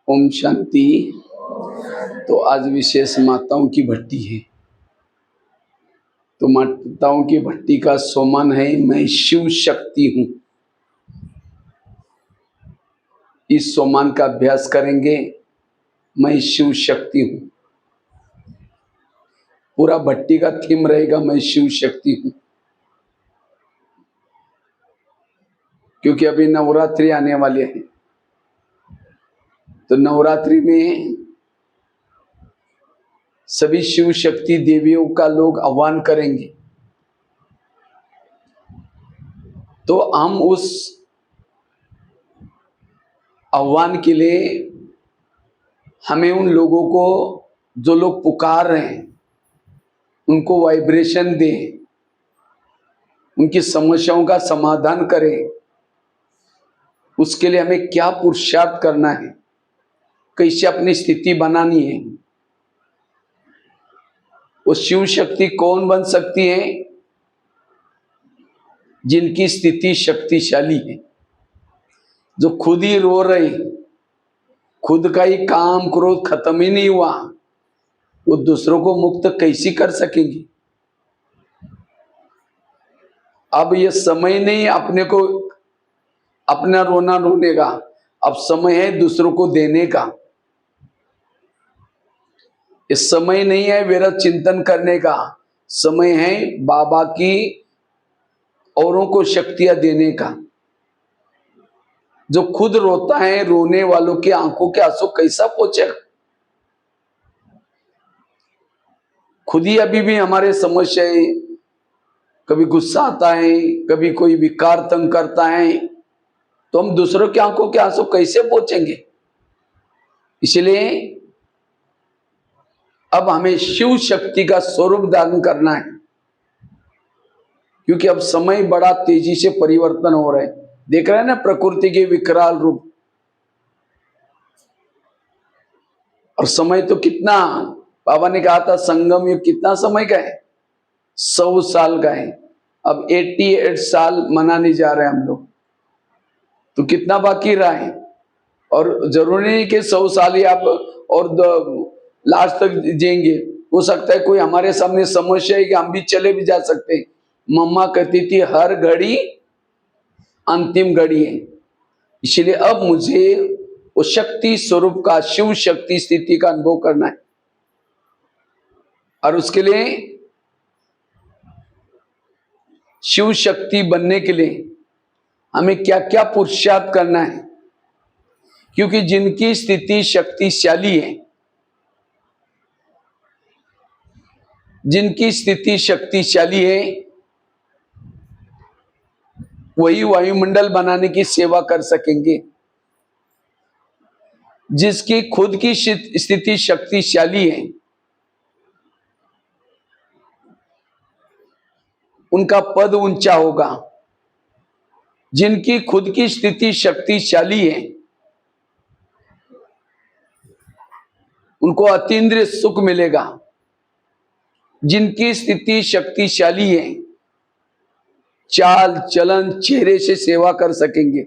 ओम शांति। तो आज विशेष माताओं की भट्टी है। तो माताओं की भट्टी का सोमन है, मैं शिव शक्ति हूं। इस सोमन का अभ्यास करेंगे। मैं शिव शक्ति हूं। पूरा भट्टी का थीम रहेगा मैं शिव शक्ति हूं। क्योंकि अभी नवरात्रि आने वाले हैं। तो नवरात्रि में सभी शिव शक्ति देवियों का लोग आह्वान करेंगे। तो हम उस आह्वान के लिए हमें उन लोगों को, जो लोग पुकार रहे हैं, उनको वाइब्रेशन दें, उनकी समस्याओं का समाधान करें। उसके लिए हमें क्या पुरुषार्थ करना है, कैसे अपनी स्थिति बनानी है। वो शिव शक्ति कौन बन सकती है? जिनकी स्थिति शक्तिशाली है, जो खुद ही रो रहे, खुद का ही काम क्रोध खत्म ही नहीं हुआ, वो दूसरों को मुक्त कैसे कर सकेंगी? अब ये समय नहीं अपने को अपना रोना रोने का, अब समय है दूसरों को देने का। इस समय नहीं है विरत चिंतन करने का, समय है बाबा की औरों को शक्तियां देने का। जो खुद रोता है, रोने वालों की आंखों के आंसू कैसा पोंछेगा? खुद ही अभी भी हमारे समस्या है, कभी गुस्सा आता है, कभी कोई विकार तंग करता है, तो हम दूसरों की आंखों के आंसू कैसे पोंछेंगे? इसलिए अब हमें शिव शक्ति का स्वरूप धारण करना है। क्योंकि अब समय बड़ा तेजी से परिवर्तन हो रहा है। देख रहे हैं ना प्रकृति के विकराल रूप। और समय तो कितना, बाबा ने कहा था संगम युग कितना समय का है? 100 साल का है। अब 88 साल मनाने जा रहे हैं हम लोग। तो कितना बाकी रहा है? और जरूरी नहीं कि 100 साल ही आप और लास्ट तक जिएंगे। हो सकता है कोई हमारे सामने समस्या है कि हम भी चले भी जा सकते हैं। मम्मा कहती थी हर घड़ी अंतिम घड़ी है। इसलिए अब मुझे वो शक्ति स्वरूप का, शिव शक्ति स्थिति का अनुभव करना है। और उसके लिए शिव शक्ति बनने के लिए हमें क्या क्या पुरुषार्थ करना है। क्योंकि जिनकी स्थिति शक्तिशाली है, जिनकी स्थिति शक्तिशाली है, वही वायुमंडल बनाने की सेवा कर सकेंगे। जिसकी खुद की स्थिति शक्तिशाली है, उनका पद ऊंचा होगा। जिनकी खुद की स्थिति शक्तिशाली है, उनको अतीन्द्रिय सुख मिलेगा। जिनकी स्थिति शक्तिशाली है, चाल चलन चेहरे से सेवा कर सकेंगे।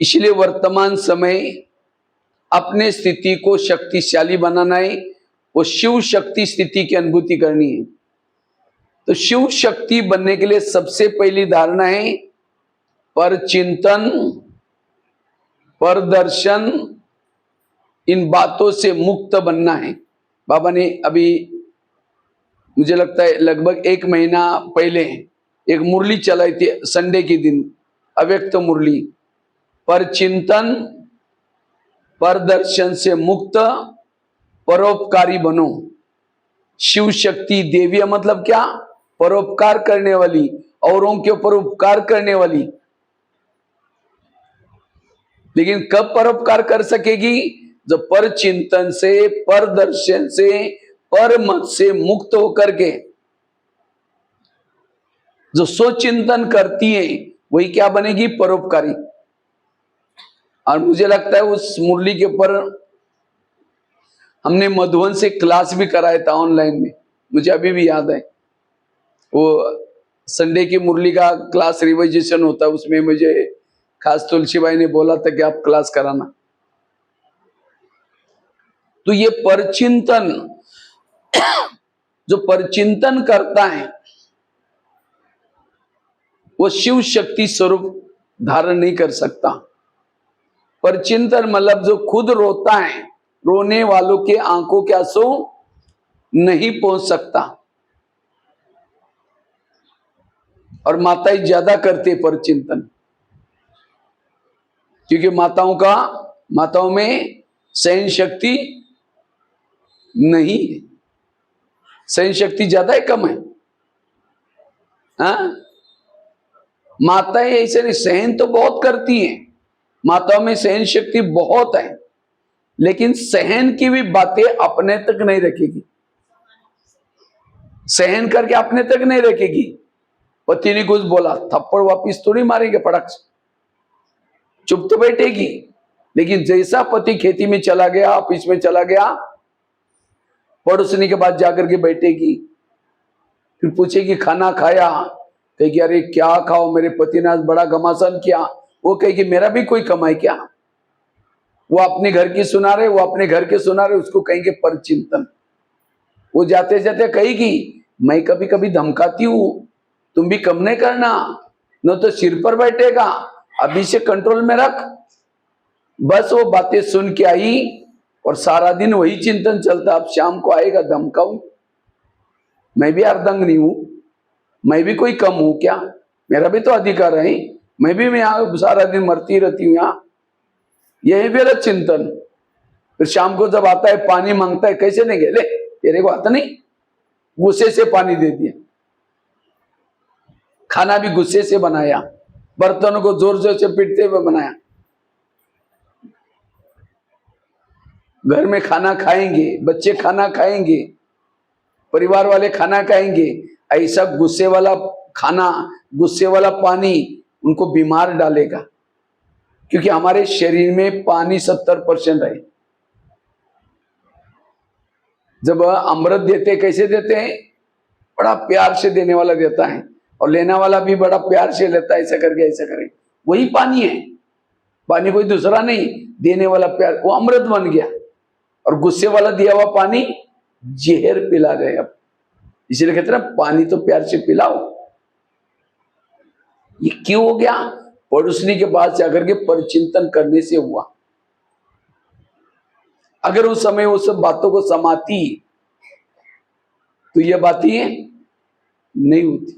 इसलिए वर्तमान समय अपने स्थिति को शक्तिशाली बनाना है, वो शिव शक्ति स्थिति की अनुभूति करनी है। तो शिव शक्ति बनने के लिए सबसे पहली धारणा है पर चिंतन, पर दर्शन, इन बातों से मुक्त बनना है। बाबा ने अभी मुझे लगता है लगभग 1 महीना पहले एक मुरली चलाई थी, संडे के दिन, अव्यक्त मुरली। पर चिंतन, पर दर्शन से मुक्त, परोपकारी बनो। शिव शक्ति देवी मतलब क्या? परोपकार करने वाली, औरों के ऊपर उपकार करने वाली। लेकिन कब परोपकार कर सकेगी? जब पर चिंतन से, पर दर्शन से, पर मत से मुक्त होकर के जो सोचिंतन करती है, वही क्या बनेगी? परोपकारी। और मुझे लगता है उस मुरली के ऊपर हमने मधुबन से क्लास भी कराया था ऑनलाइन में, मुझे अभी भी याद है। वो संडे की मुरली का क्लास रिवाइजेशन होता है, उसमें मुझे खास तुलसीबाई ने बोला था कि आप क्लास कराना। तो ये परचिंतन, जो परचिंतन करता है वो शिव शक्ति स्वरूप धारण नहीं कर सकता। परचिंतन मतलब जो खुद रोता है, रोने वालों के आंखों के आंसू नहीं पहुंच सकता। और माताएं ज्यादा करते परचिंतन, क्योंकि माताओं में सहन शक्ति नहीं है। सहन शक्ति ज्यादा है कम है? हाँ, माताएं ऐसे नहीं, सहन तो बहुत करती हैं, माताओं में सहन शक्ति बहुत है, लेकिन सहन की भी बातें अपने तक नहीं रखेगी। सहन करके अपने तक नहीं रखेगी। पति ने कुछ बोला, थप्पड़ वापिस थोड़ी मारेंगे पड़क से, चुप तो बैठेगी। लेकिन जैसा पति खेती में चला गया, ऑफिस में चला गया, पड़ोसनी के बाद जाकर के बैठेगी, फिर पूछेगी खाना खाया, कहेगी अरे क्या खाओ, मेरे पति ने आज बड़ा घमासान किया। वो कहेगी मेरा भी कोई कमाई क्या। वो अपने घर की सुना रहे, वो अपने घर के सुना रहे, उसको कहेंगे परचिंतन। वो जाते जाते कहेगी मैं कभी कभी धमकाती हूं, तुम भी कम नहीं करना, न तो सिर पर बैठेगा, अभी से कंट्रोल में रख। बस वो बातें सुन के आई और सारा दिन वही चिंतन चलता, अब शाम को आएगा धमकाऊं, मैं भी अर्धंग नहीं हूं, मैं भी कोई कम हूं क्या, मेरा भी तो अधिकार है, मैं भी यहाँ सारा दिन मरती रहती हूँ यहाँ। यही मेरा चिंतन। फिर शाम को जब आता है पानी मांगता है, कैसे नहीं गए, ले तेरे को आता नहीं, गुस्से से पानी दे दिया। खाना भी गुस्से से बनाया, बर्तनों को जोर जोर से पीटते हुए बनाया। घर में खाना खाएंगे, बच्चे खाना खाएंगे, परिवार वाले खाना खाएंगे, ऐसा गुस्से वाला खाना, गुस्से वाला पानी उनको बीमार डालेगा। क्योंकि हमारे शरीर में पानी 70% है। जब अमृत देते कैसे देते हैं, बड़ा प्यार से देने वाला देता है, और लेने वाला भी बड़ा प्यार से लेता है, ऐसा करके ऐसा करे, वही पानी है। पानी कोई दूसरा नहीं, देने वाला प्यार, वो अमृत बन गया। और गुस्से वाला दिया हुआ पानी जहर पिला रहे अब। इसीलिए कहते ना पानी तो प्यार से पिलाओ। ये क्यों हो गया? पड़ोसनी के पास जाकर के परचिंतन करने से हुआ। अगर उस समय वो सब बातों को समाती तो ये बातें नहीं होती।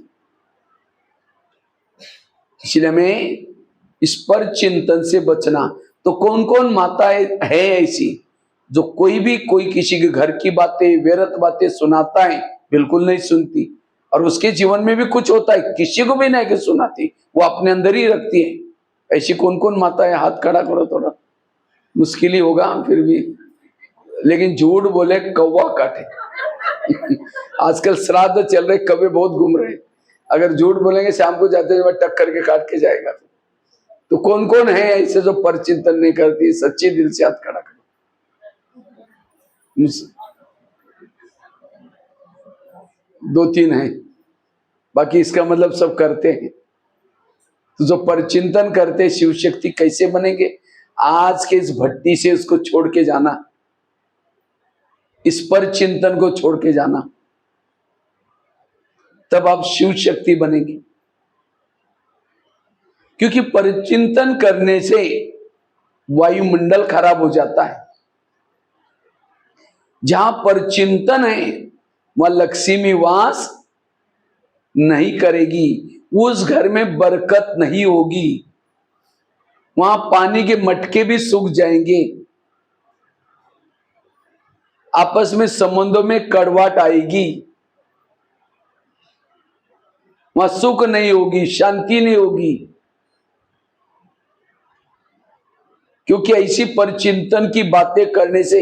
इसलिए हमें इस पर चिंतन से बचना। तो कौन कौन माताएं है ऐसी जो कोई किसी के घर की बातें, व्यर्थ बातें सुनाता है, बिल्कुल नहीं सुनती, और उसके जीवन में भी कुछ होता है, किसी को भी नहीं कि सुनाती, वो अपने अंदर ही रखती है। ऐसी कौन कौन माताएं, हाथ खड़ा करो, थोड़ा मुश्किल ही होगा फिर भी। लेकिन झूठ बोले कौवा काटे। आजकल श्राद्ध चल रहे, कौवे बहुत घूम रहे, अगर झूठ बोलेंगे शाम को जाते हुए टक करके काट के जाएगा। तो कौन कौन है ऐसे जो परचिंतन नहीं करती? सच्चे दिल से हाथ खड़ा करो। 2-3 है, बाकी इसका मतलब सब करते हैं। तो जो परचिंतन करते, शिव शक्ति कैसे बनेंगे? आज के इस भट्टी से उसको छोड़ के जाना, इस परचिंतन को छोड़ के जाना, तब आप शिव शक्ति बनेंगे। क्योंकि परचिंतन करने से वायुमंडल खराब हो जाता है। जहां परचिंतन है वहां लक्ष्मी वास नहीं करेगी, उस घर में बरकत नहीं होगी, वहां पानी के मटके भी सूख जाएंगे, आपस में संबंधों में कड़वाहट आएगी, वहां सुख नहीं होगी, शांति नहीं होगी। क्योंकि ऐसी परचिंतन की बातें करने से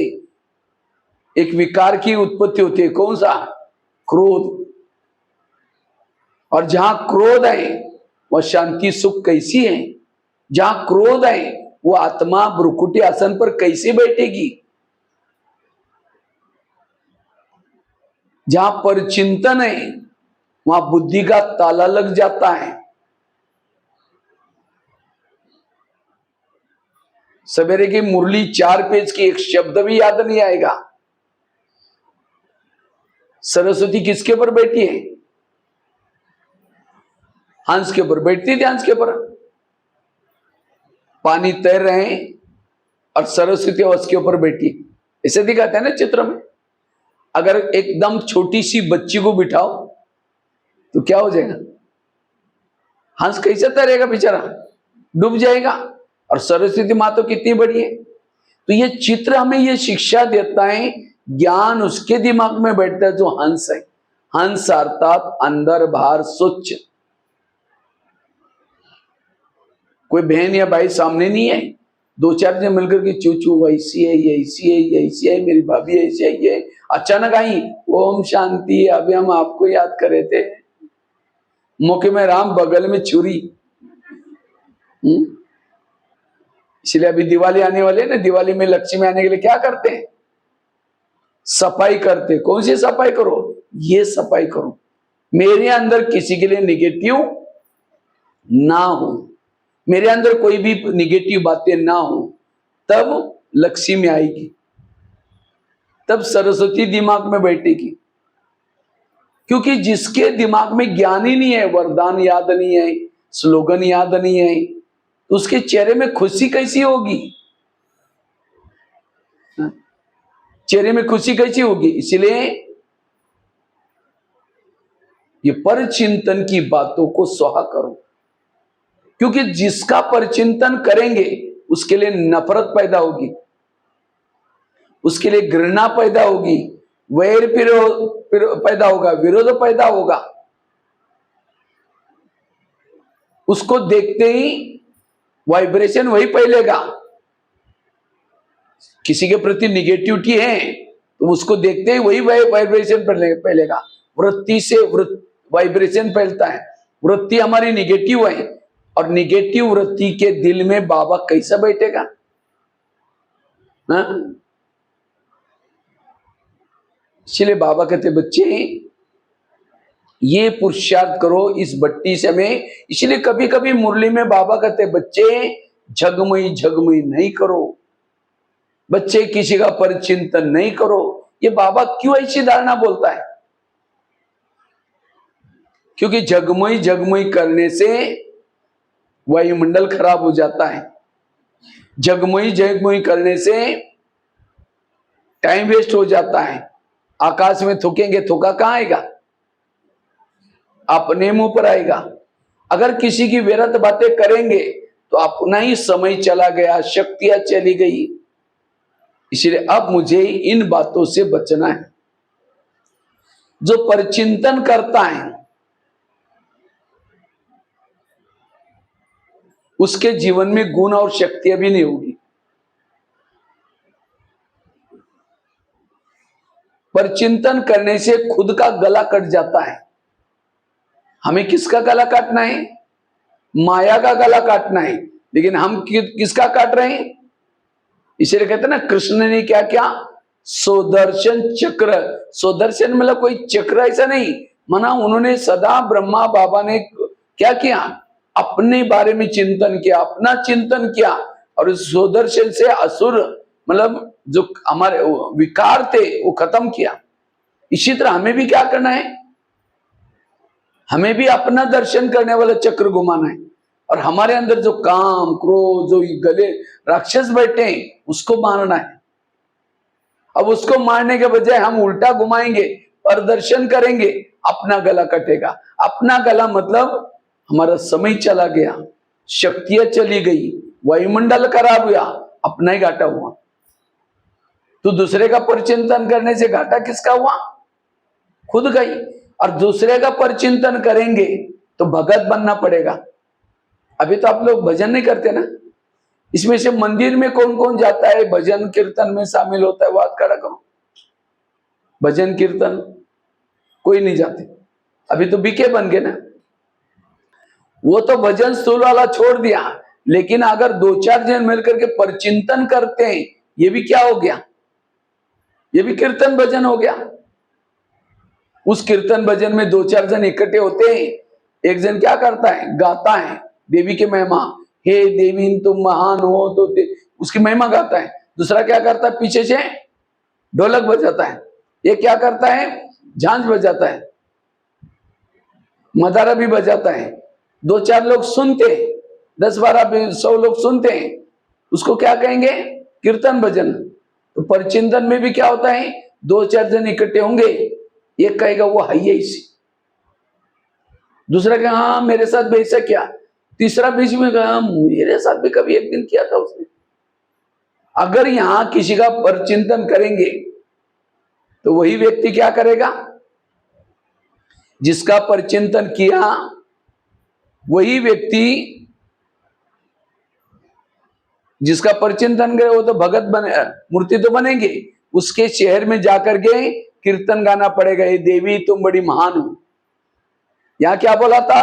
एक विकार की उत्पत्ति होती है। कौन सा? क्रोध। और जहां क्रोध है वह शांति सुख कैसी है? जहां क्रोध है वो आत्मा भ्रुकुटी आसन पर कैसे बैठेगी? जहां परचिंतन है वहां बुद्धि का ताला लग जाता है। सवेरे की मुरली 4 पेज की, एक शब्द भी याद नहीं आएगा। सरस्वती किसके ऊपर बैठी है? हंस के ऊपर बैठती थी, हंस के ऊपर। पानी तैर रहे हैं और सरस्वती हंस के ऊपर बैठी, इसे दिखाते हैं ना चित्र में। अगर एकदम छोटी सी बच्ची को बिठाओ तो क्या हो जाएगा? हंस कैसे तैरेगा बेचारा, डूब जाएगा। और सरस्वती माँ तो कितनी बड़ी है। तो ये चित्र हमें ये शिक्षा देता है, ज्ञान उसके दिमाग में बैठता है जो हंस है। हंस अर्थात अंदर बाहर स्वच्छ। कोई बहन या भाई सामने नहीं है, 2-4 जन मिलकर के चूचू ऐसी है, ये ऐसी है, ये ऐसी है, मेरी भाभी ऐसी है, ये अचानक आई, ओम शांति, अभी हम आपको याद कर रहे थे, मौके में राम, बगल में छुरी। इसलिए अभी दिवाली आने वाली है ना, दिवाली में लक्ष्मी आने के लिए क्या करते हैं? सफाई करते। कौन सी सफाई करो? ये सफाई करो, मेरे अंदर किसी के लिए निगेटिव ना हो, मेरे अंदर कोई भी निगेटिव बातें ना हो, तब लक्ष्मी आएगी, तब सरस्वती दिमाग में बैठेगी। क्योंकि जिसके दिमाग में ज्ञान ही नहीं है, वरदान याद नहीं है, स्लोगन याद नहीं है, तो उसके चेहरे में खुशी कैसी होगी? चेहरे में खुशी कैसी होगी? इसलिए ये परचिंतन की बातों को स्वाहा करो, क्योंकि जिसका परचिंतन करेंगे उसके लिए नफरत पैदा होगी, उसके लिए घृणा पैदा होगी, वैर पैदा होगा, विरोध पैदा होगा। उसको देखते ही वाइब्रेशन वही फैलेगा। किसी के प्रति निगेटिविटी है तो उसको देखते ही वही वाइब्रेशन फैलेगा। वृत्ति से वाइब्रेशन फैलता है। वृत्ति हमारी निगेटिव है और निगेटिव वृत्ति के दिल में बाबा कैसा बैठेगा? इसलिए बाबा कहते बच्चे ये पुरुषार्थ करो इस भट्टी से में। इसलिए कभी कभी मुरली में बाबा कहते बच्चे झगमई झगमई नहीं करो, बच्चे किसी का परिचिंतन नहीं करो। ये बाबा क्यों ऐसी धारणा बोलता है? क्योंकि झगमई झगमई करने से वायुमंडल खराब हो जाता है। झगमई झगमई करने से टाइम वेस्ट हो जाता है। आकाश में थूकेंगे, थूका कहां आएगा? अपने मुंह पर आएगा। अगर किसी की व्यर्थ बातें करेंगे तो अपना ही समय चला गया, शक्तियां चली गई। इसलिए अब मुझे इन बातों से बचना है। जो परचिंतन करता है उसके जीवन में गुण और शक्तियां भी नहीं होगी। परचिंतन करने से खुद का गला कट जाता है। हमें किसका गला काटना है? माया का गला काटना है। लेकिन हम किसका काट रहे हैं? इसलिए कहते हैं ना, कृष्ण ने क्या क्या? सुदर्शन चक्र। सुदर्शन मतलब कोई चक्र ऐसा नहीं, माना उन्होंने सदा ब्रह्मा बाबा ने क्या किया? अपने बारे में चिंतन किया, अपना चिंतन किया, और इस सुदर्शन से असुर मतलब जो हमारे विकार थे वो खत्म किया। इसी तरह हमें भी क्या करना है? हमें भी अपना दर्शन करने वाला चक्र घुमाना है। और हमारे अंदर जो काम क्रोध जो गले राक्षस बैठे हैं उसको मारना है। अब उसको मारने के बजाय हम उल्टा घुमाएंगे, प्रदर्शन करेंगे, अपना गला कटेगा। अपना गला मतलब हमारा समय चला गया, शक्तियां चली गई, वायुमंडल खराब हुआ, अपना ही घाटा हुआ। तो दूसरे का परिचिंतन करने से घाटा किसका हुआ? खुद का ही। और दूसरे का परिचिंतन करेंगे तो भगत बनना पड़ेगा। अभी तो आप लोग भजन नहीं करते ना। इसमें से मंदिर में कौन कौन जाता है, भजन कीर्तन में शामिल होता है? वो हाथ खड़ा करो। भजन कीर्तन कोई नहीं जाते। अभी तो बीके बन गए ना। वो तो भजन स्थूल वाला छोड़ दिया, लेकिन अगर 2-4 जन मिलकर के परिचिंतन करते हैं, ये भी क्या हो गया? ये भी कीर्तन भजन हो गया। उस कीर्तन भजन में 2-4 जन इकट्ठे होते हैं। एक जन क्या करता है? गाता है देवी के महिमा, हे देवी तुम महान हो। तो उसकी महिमा गाता है। दूसरा क्या करता है, पीछे से ढोलक बजाता है। ये क्या करता है, झांझ बजाता है, मदारा भी बजाता है। 2-4 लोग सुनते, 10-12-100 लोग सुनते हैं, उसको क्या कहेंगे, कीर्तन भजन। तो परचिंतन में भी क्या होता है, 2-4 जन इकट्ठे होंगे, एक कहेगा वो है ही ऐसी, दूसरा कहेगा हाँ मेरे साथ भी ऐसा किया, तीसरा बीच में कहा मेरे साथ भी कभी एक दिन किया था उसने। अगर यहां किसी का परचिंतन करेंगे तो वही व्यक्ति क्या करेगा, जिसका परचिंतन किया वही व्यक्ति, जिसका परचिंतन करे वो तो भगत बने, मूर्ति तो बनेंगे। उसके शहर में जाकर के कीर्तन गाना पड़ेगा, ये देवी तुम बड़ी महान हो। यहां क्या बोला था,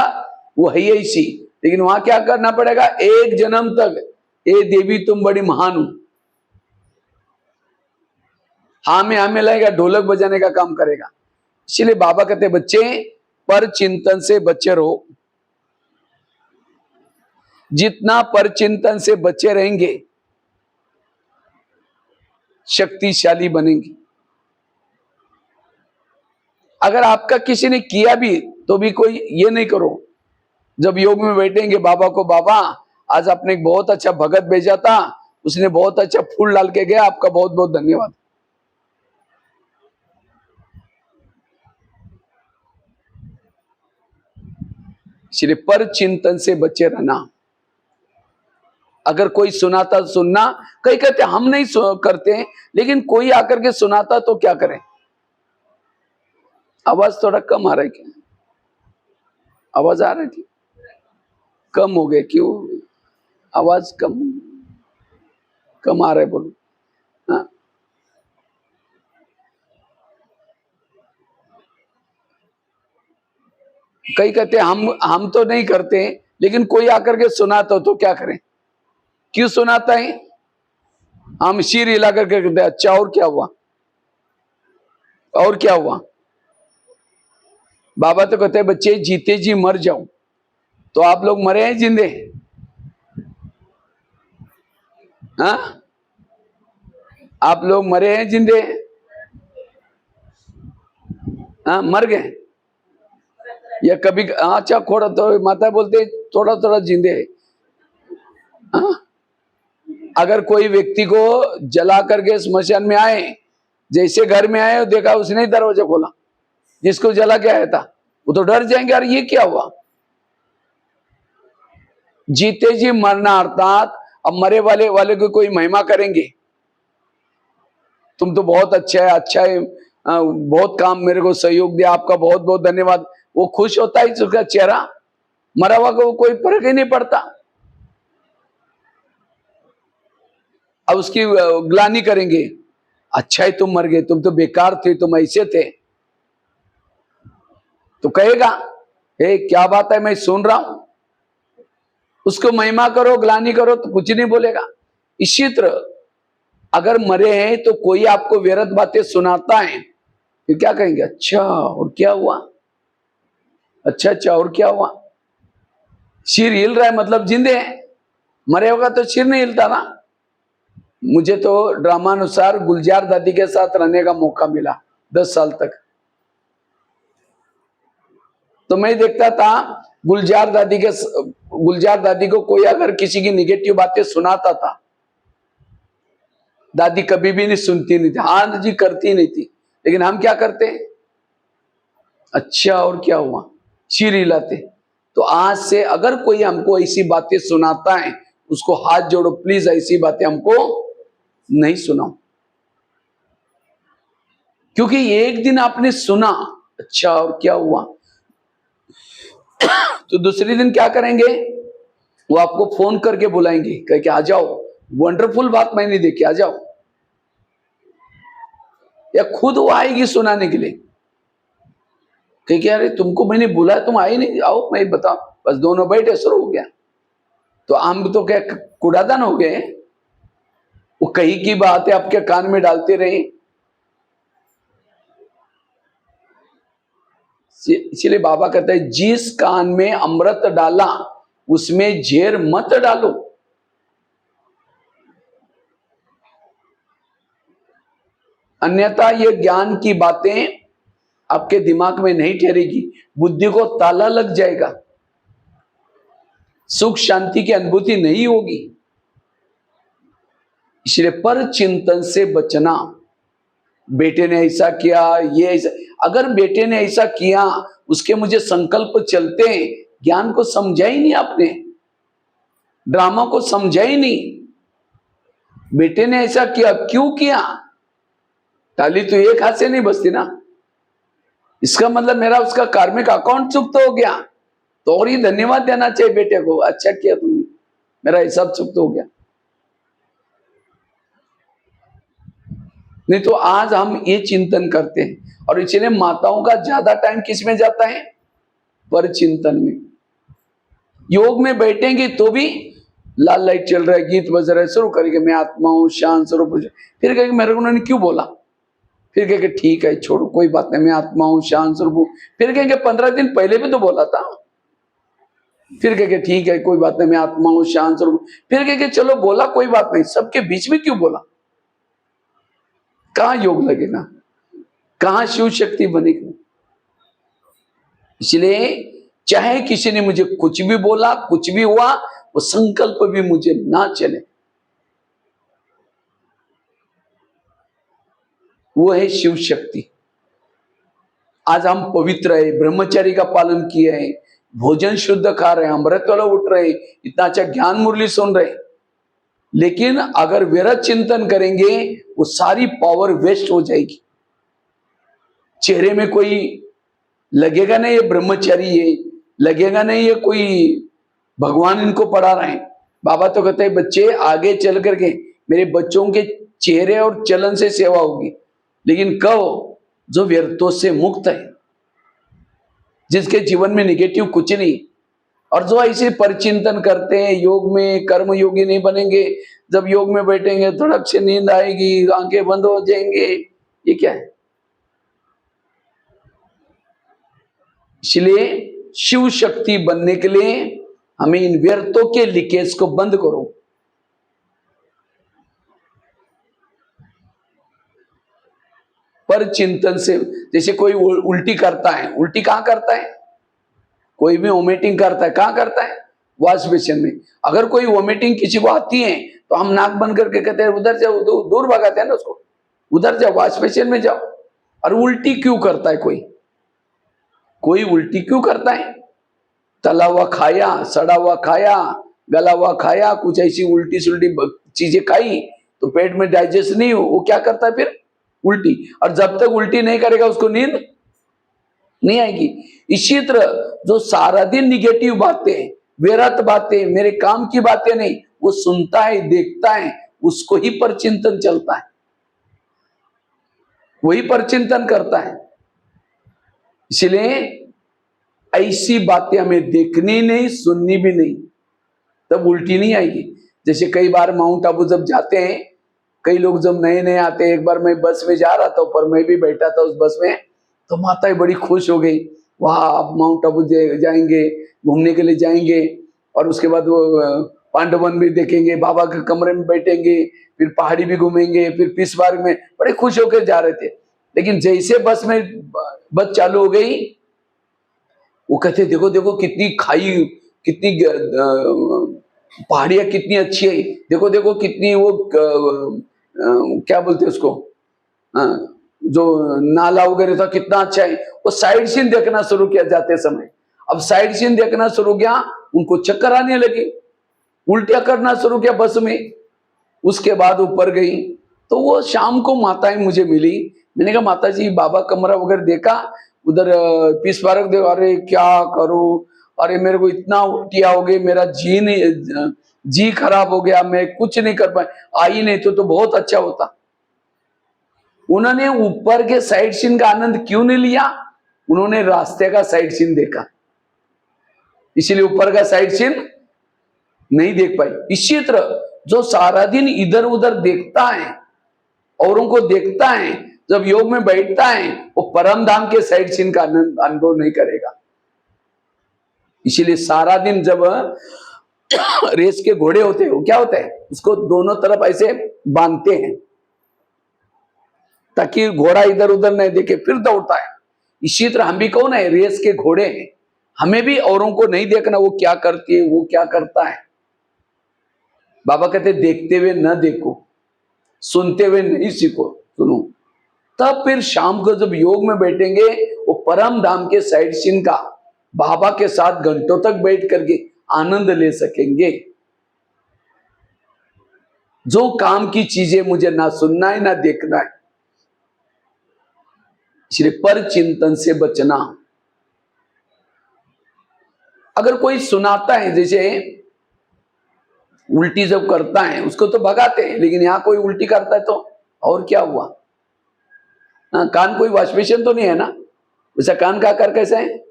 वो है ऐसी, लेकिन वहां क्या करना पड़ेगा, एक जन्म तक ये देवी तुम बड़ी महान हो। हाँ में हमें लगेगा, ढोलक बजाने का काम करेगा। इसलिए बाबा कहते बच्चे पर चिंतन से बचे रहो। जितना पर चिंतन से बचे रहेंगे शक्तिशाली बनेंगे। अगर आपका किसी ने किया भी तो भी कोई ये नहीं करो, जब योग में बैठेंगे बाबा को, बाबा आज आपने एक बहुत अच्छा भगत भेजा था, उसने बहुत अच्छा फूल डाल के गया, आपका बहुत बहुत धन्यवाद। इसलिए पर चिंतन से बचे रहना। अगर कोई सुनाता सुनना, कई कहते हम नहीं करते, लेकिन कोई आकर के सुनाता तो क्या करें। आवाज थोड़ा कम आ रहा है क्या, आवाज आ रही थी, कम हो गए क्यों, आवाज कम कम आ रहा है, बोलो। हाँ? कई कहते हम तो नहीं करते, लेकिन कोई आकर के सुनाता तो क्या करें। क्यों सुनाता है, हम सिर हिला करके कहते अच्छा और क्या हुआ, और क्या हुआ। बाबा तो कहते हैं बच्चे जीते जी मर जाओ, तो आप लोग मरे हैं जिंदे, हाँ आप लोग मरे हैं जिंदे, हाँ मर गए या कभी, अच्छा थोड़ा तो माता बोलते थोड़ा थोड़ा जिंदे। हाँ अगर कोई व्यक्ति को जला करके स्मशान में आए, जैसे घर में आए देखा उसने ही दरवाजा खोला, जिसको जला के आया था वो तो डर जाएंगे, यार ये क्या हुआ। जीते जी मरना अर्थात अब मरे वाले की कोई महिमा करेंगे, तुम तो बहुत अच्छा है, बहुत काम मेरे को सहयोग दिया, आपका बहुत बहुत धन्यवाद। वो खुश होता है उसका चेहरा, मरा हुआ को कोई फर्क ही नहीं पड़ता। अब उसकी ग्लानि करेंगे, अच्छा ही तुम मर गए, तुम तो बेकार थे, तुम ऐसे थे, तो कहेगा हे क्या बात है मैं सुन रहा हूं। उसको महिमा करो, ग्लानि करो तो कुछ नहीं बोलेगा। इसी तरह अगर मरे हैं तो कोई आपको व्यर्थ बातें सुनाता है, तो क्या कहेंगे, अच्छा और क्या हुआ, अच्छा और क्या हुआ। सिर हिल रहा है मतलब जिंदे हैं, मरे होगा तो सिर नहीं हिलता ना। मुझे तो ड्रामानुसार गुलजार दादी के साथ रहने का मौका मिला 10 साल तक, तो मैं देखता था गुलजार दादी को कोई अगर किसी की निगेटिव बातें सुनाता था, दादी कभी भी नहीं सुनती नहीं थी, हाँ जी करती नहीं थी, लेकिन हम क्या करते, अच्छा और क्या हुआ, सिर हिलाते। तो आज से अगर कोई हमको ऐसी बातें सुनाता है, उसको हाथ जोड़ो प्लीज, ऐसी बातें हमको नहीं सुनाओ। क्योंकि एक दिन आपने सुना अच्छा और क्या हुआ, तो दूसरे दिन क्या करेंगे, वो आपको फोन करके बुलाएंगे, कह के आ जाओ, वंडरफुल बात मैंने देखी, आ जाओ। या खुद वो आएगी सुनाने के लिए, कह के अरे तुमको मैंने बुलाया तुम आई नहीं, आओ मैं बताओ, बस दोनों बैठे शुरू हो गया। तो हम तो क्या कुड़ादन हो गए, वो कहीं की बात है आपके कान में डालते रहे। इसलिए बाबा कहते हैं जिस कान में अमृत डाला उसमें झेर मत डालो। अन्यथा ये ज्ञान की बातें आपके दिमाग में नहीं ठहरेगी, बुद्धि को ताला लग जाएगा, सुख शांति की अनुभूति नहीं होगी। इसलिए पर चिंतन से बचना। बेटे ने ऐसा किया, ये ऐसा, अगर बेटे ने ऐसा किया, उसके मुझे संकल्प चलते हैं, ज्ञान को समझा ही नहीं आपने, ड्रामा को समझा ही नहीं। बेटे ने ऐसा किया, क्यों किया? ताली तो एक हाथ से नहीं बजती ना। इसका मतलब मेरा उसका कार्मिक अकाउंट चुकता हो गया, तो और ही धन्यवाद देना चाहिए बेटे को, अच्छा किया तुमने, मेरा हिसाब चुकता हो गया। नहीं तो आज हम ये चिंतन करते हैं, और इसलिए माताओं का ज्यादा टाइम किस में जाता है? पर चिंतन में। योग में बैठेंगे तो भी लाल लाइट चल रहा है, गीत बज रहा है, शुरू करेंगे मैं आत्मा हूं शांत स्वरूप, फिर कहेंगे मेरे को उन्होंने क्यों बोला, फिर कहेंगे ठीक है छोड़ो कोई बात नहीं, मैं आत्मा हूं शांत स्वरूप, फिर कहेंगे 15 दिन पहले भी तो बोला था, फिर कहेंगे ठीक है कोई बात नहीं, मैं आत्मा हूं शांत स्वरूप, फिर कहेंगे चलो बोला कोई बात नहीं, सबके बीच में क्यों बोला? कहां योग लगेगा, कहां शिव शक्ति बनेगी? इसलिए चाहे किसी ने मुझे कुछ भी बोला, कुछ भी हुआ, वो संकल्प भी मुझे ना चले, वो है शिव शक्ति। आज हम पवित्र है, ब्रह्मचर्य का पालन किए हैं, भोजन शुद्ध खा रहे हैं, अमृत वाला उठ रहे हैं, इतना अच्छा ज्ञान मुरली सुन रहे हैं, लेकिन अगर विरत चिंतन करेंगे वो सारी पावर वेस्ट हो जाएगी। चेहरे में कोई लगेगा नहीं ये ब्रह्मचारी है, लगेगा नहीं ये कोई भगवान इनको पढ़ा रहे हैं। बाबा तो कहते हैं बच्चे आगे चल करके मेरे बच्चों के चेहरे और चलन से सेवा होगी, लेकिन कब? जो व्यर्थों से मुक्त है, जिसके जीवन में निगेटिव कुछ नहीं, और जो ऐसे परिचिंतन करते हैं योग में, कर्म योगी नहीं बनेंगे, जब योग में बैठेंगे धड़क से नींद आएगी, आंखें बंद हो जाएंगे, ये क्या है? इसलिए शिव शक्ति बनने के लिए हमें इन व्यर्थों के लीकेज को बंद करो। पर चिंतन से, जैसे कोई उल्टी करता है, उल्टी कहां करता है? कोई भी वोमिटिंग करता है, कहां करता है? वॉश बेसिन में। अगर कोई वोमिटिंग किसी को आती है तो हम नाक बंद करके कहते हैं उधर जाओ, दूर भगाते हैं ना उसको, उधर जाओ वॉश बेसिन में जाओ। और उल्टी क्यों करता है कोई उल्टी क्यों करता है? तला हुआ खाया, सड़ा हुआ खाया, गला हुआ खाया, कुछ ऐसी उल्टी सुल्टी चीजें खाई तो पेट में डाइजेस्ट नहीं हो, वो क्या करता है फिर? उल्टी। और जब तक उल्टी नहीं करेगा उसको नींद नहीं आएगी। इसी तरह जो सारा दिन निगेटिव बातें, व्यर्थ बातें, मेरे काम की बातें नहीं, वो सुनता है, देखता है, उसको ही परचिंतन चलता है, वही परचिंतन करता है। इसलिए ऐसी बातें हमें देखनी नहीं, सुननी भी नहीं, तब उल्टी नहीं आएगी। जैसे कई बार माउंट आबू जब जाते हैं, कई लोग जब नए नए आते हैं, एक बार मैं बस में जा रहा था, ऊपर मैं भी बैठा था उस बस में, तो माताएं बड़ी खुश हो गई, वहां आप माउंट आबू जाएंगे, घूमने के लिए जाएंगे, और उसके बाद वो पांडवन भी देखेंगे, बाबा के कमरे में बैठेंगे, फिर पहाड़ी भी घूमेंगे, फिर पीस बाग में, बड़े खुश होकर जा रहे थे। लेकिन जैसे बस चालू हो गई, वो कहते देखो देखो कितनी खाई, कितनी पहाड़ियां कितनी अच्छी है, देखो देखो कितनी वो क्या बोलते हैं उसको, जो नाला वगैरह था कितना अच्छा है। वो साइड सीन देखना शुरू किया जाते समय, अब साइड सीन देखना शुरू किया, उनको चक्कर आने लगे, उल्टियां करना शुरू किया बस में। उसके बाद ऊपर गई तो वो शाम को माताएं मुझे मिली, मैंने कहा माता जी बाबा कमरा वगैरह देखा, उधर पीस पार्क देखा, अरे क्या करूं, अरे मेरे को इतना उल्टियां हो गई, मेरा जी खराब हो गया, मैं कुछ नहीं कर पाया, आई नहीं तो बहुत अच्छा होता। उन्होंने ऊपर के साइड सीन का आनंद क्यों नहीं लिया? उन्होंने रास्ते का साइड सीन देखा, इसीलिए ऊपर का साइड सीन नहीं देख पाई। इसी तरह जो सारा दिन इधर उधर देखता है, औरों को देखता है, जब योग में बैठता है वो परम धाम के साइड सीन का अनुभव नहीं करेगा। इसीलिए सारा दिन जब रेस के घोड़े होते हैं, वो क्या होता है, उसको दोनों तरफ ऐसे बांधते हैं, ताकि घोड़ा इधर उधर नहीं देखे फिर दौड़ता है। इसी तरह हम भी कौन है, रेस के घोड़े हैं। हमें भी औरों को नहीं देखना वो क्या करती है, वो क्या करता है। बाबा कहते देखते हुए न देखो, सुनते हुए नहीं सीखो, सुनो। तब फिर शाम को जब योग में बैठेंगे, वो परम धाम के साइड सीन का बाबा के साथ घंटों तक बैठ करके आनंद ले सकेंगे। जो काम की चीजें मुझे ना सुनना है ना देखना है, इसलिए पर चिंतन से बचना। अगर कोई सुनाता है, जैसे उल्टी जब करता है उसको तो भगाते हैं, लेकिन यहां कोई उल्टी करता है तो और क्या हुआ। कान कोई वॉशबेसिन तो नहीं है ना, वैसा कान का आकार कैसा है,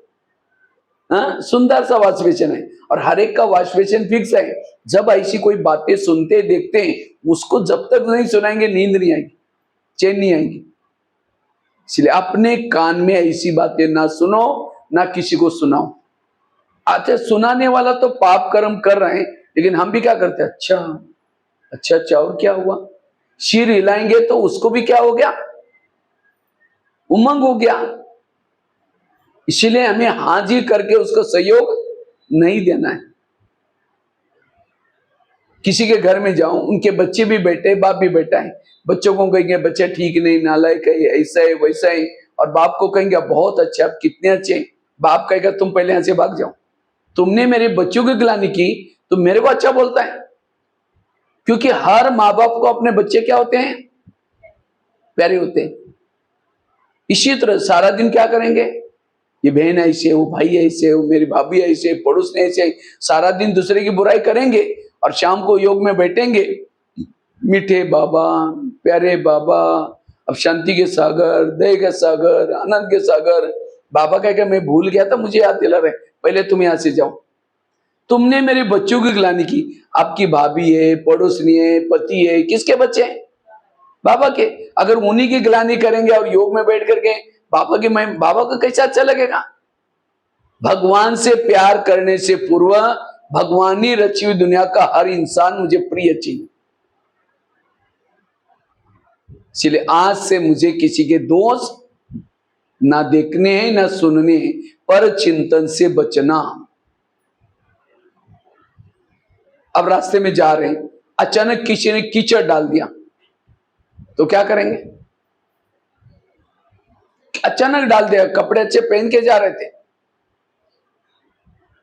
सुंदर सा वॉशबेसिन है। और हर एक का वॉशबेसिन फिक्स है। जब ऐसी कोई बातें सुनते देखते हैं, उसको जब तक नहीं सुनाएंगे नींद नहीं आएगी, चैन नहीं आएगी। इसलिए अपने कान में ऐसी बातें ना सुनो, ना किसी को सुनाओ। अच्छा, सुनाने वाला तो पाप कर्म कर रहे हैं, लेकिन हम भी क्या करते हैं, अच्छा अच्छा अच्छा और क्या हुआ। सिर हिलाएंगे तो उसको भी क्या हो गया, उमंग हो गया। इसलिए हमें हाजिर करके उसको सहयोग नहीं देना है। किसी के घर में जाऊं, उनके बच्चे भी बैठे, बाप भी बैठा है, बच्चों को कहेंगे बच्चा ठीक नहीं, नालायक है, ऐसा है वैसा है, और बाप को कहेंगे बहुत अच्छे, आप कितने अच्छे। बाप कहेगा तुम पहले यहां से भाग जाओ, तुमने मेरे बच्चों की गिलानी की तो मेरे को अच्छा बोलता है। क्योंकि हर माँ बाप को अपने बच्चे क्या होते हैं, प्यारे होते हैं। इसी तरह सारा दिन क्या करेंगे, ये बहन ऐसे, वो भाई ऐसे, वो मेरी भाभी ऐसे, पड़ोस ने ऐसे, सारा दिन दूसरे की बुराई करेंगे। और शाम को योग में बैठेंगे, मीठे बाबा, प्यारे बाबा, अब शांति के सागर, दया के सागर, आनंद के सागर। बाबा कहेगा मैं भूल गया था, मुझे याद दिला रहे, पहले तुम यहां से जाओ। तुमने मेरे बच्चों की गिलानी की। आपकी भाभी है, पड़ोसनी है, पति है, किसके बच्चे हैं, बाबा के। अगर उन्हीं की गिलानी करेंगे और योग में बैठ करके बाबा को कैसा अच्छा लगेगा। भगवान से प्यार करने से पूर्व भगवानी रची हुई दुनिया का हर इंसान मुझे प्रिय चाहिए। इसलिए आज से मुझे किसी के दोष ना देखने हैं ना सुनने, पर चिंतन से बचना। अब रास्ते में जा रहे हैं, अचानक किसी ने कीचड़ डाल दिया तो क्या करेंगे, अचानक डाल दिया, कपड़े अच्छे पहन के जा रहे थे,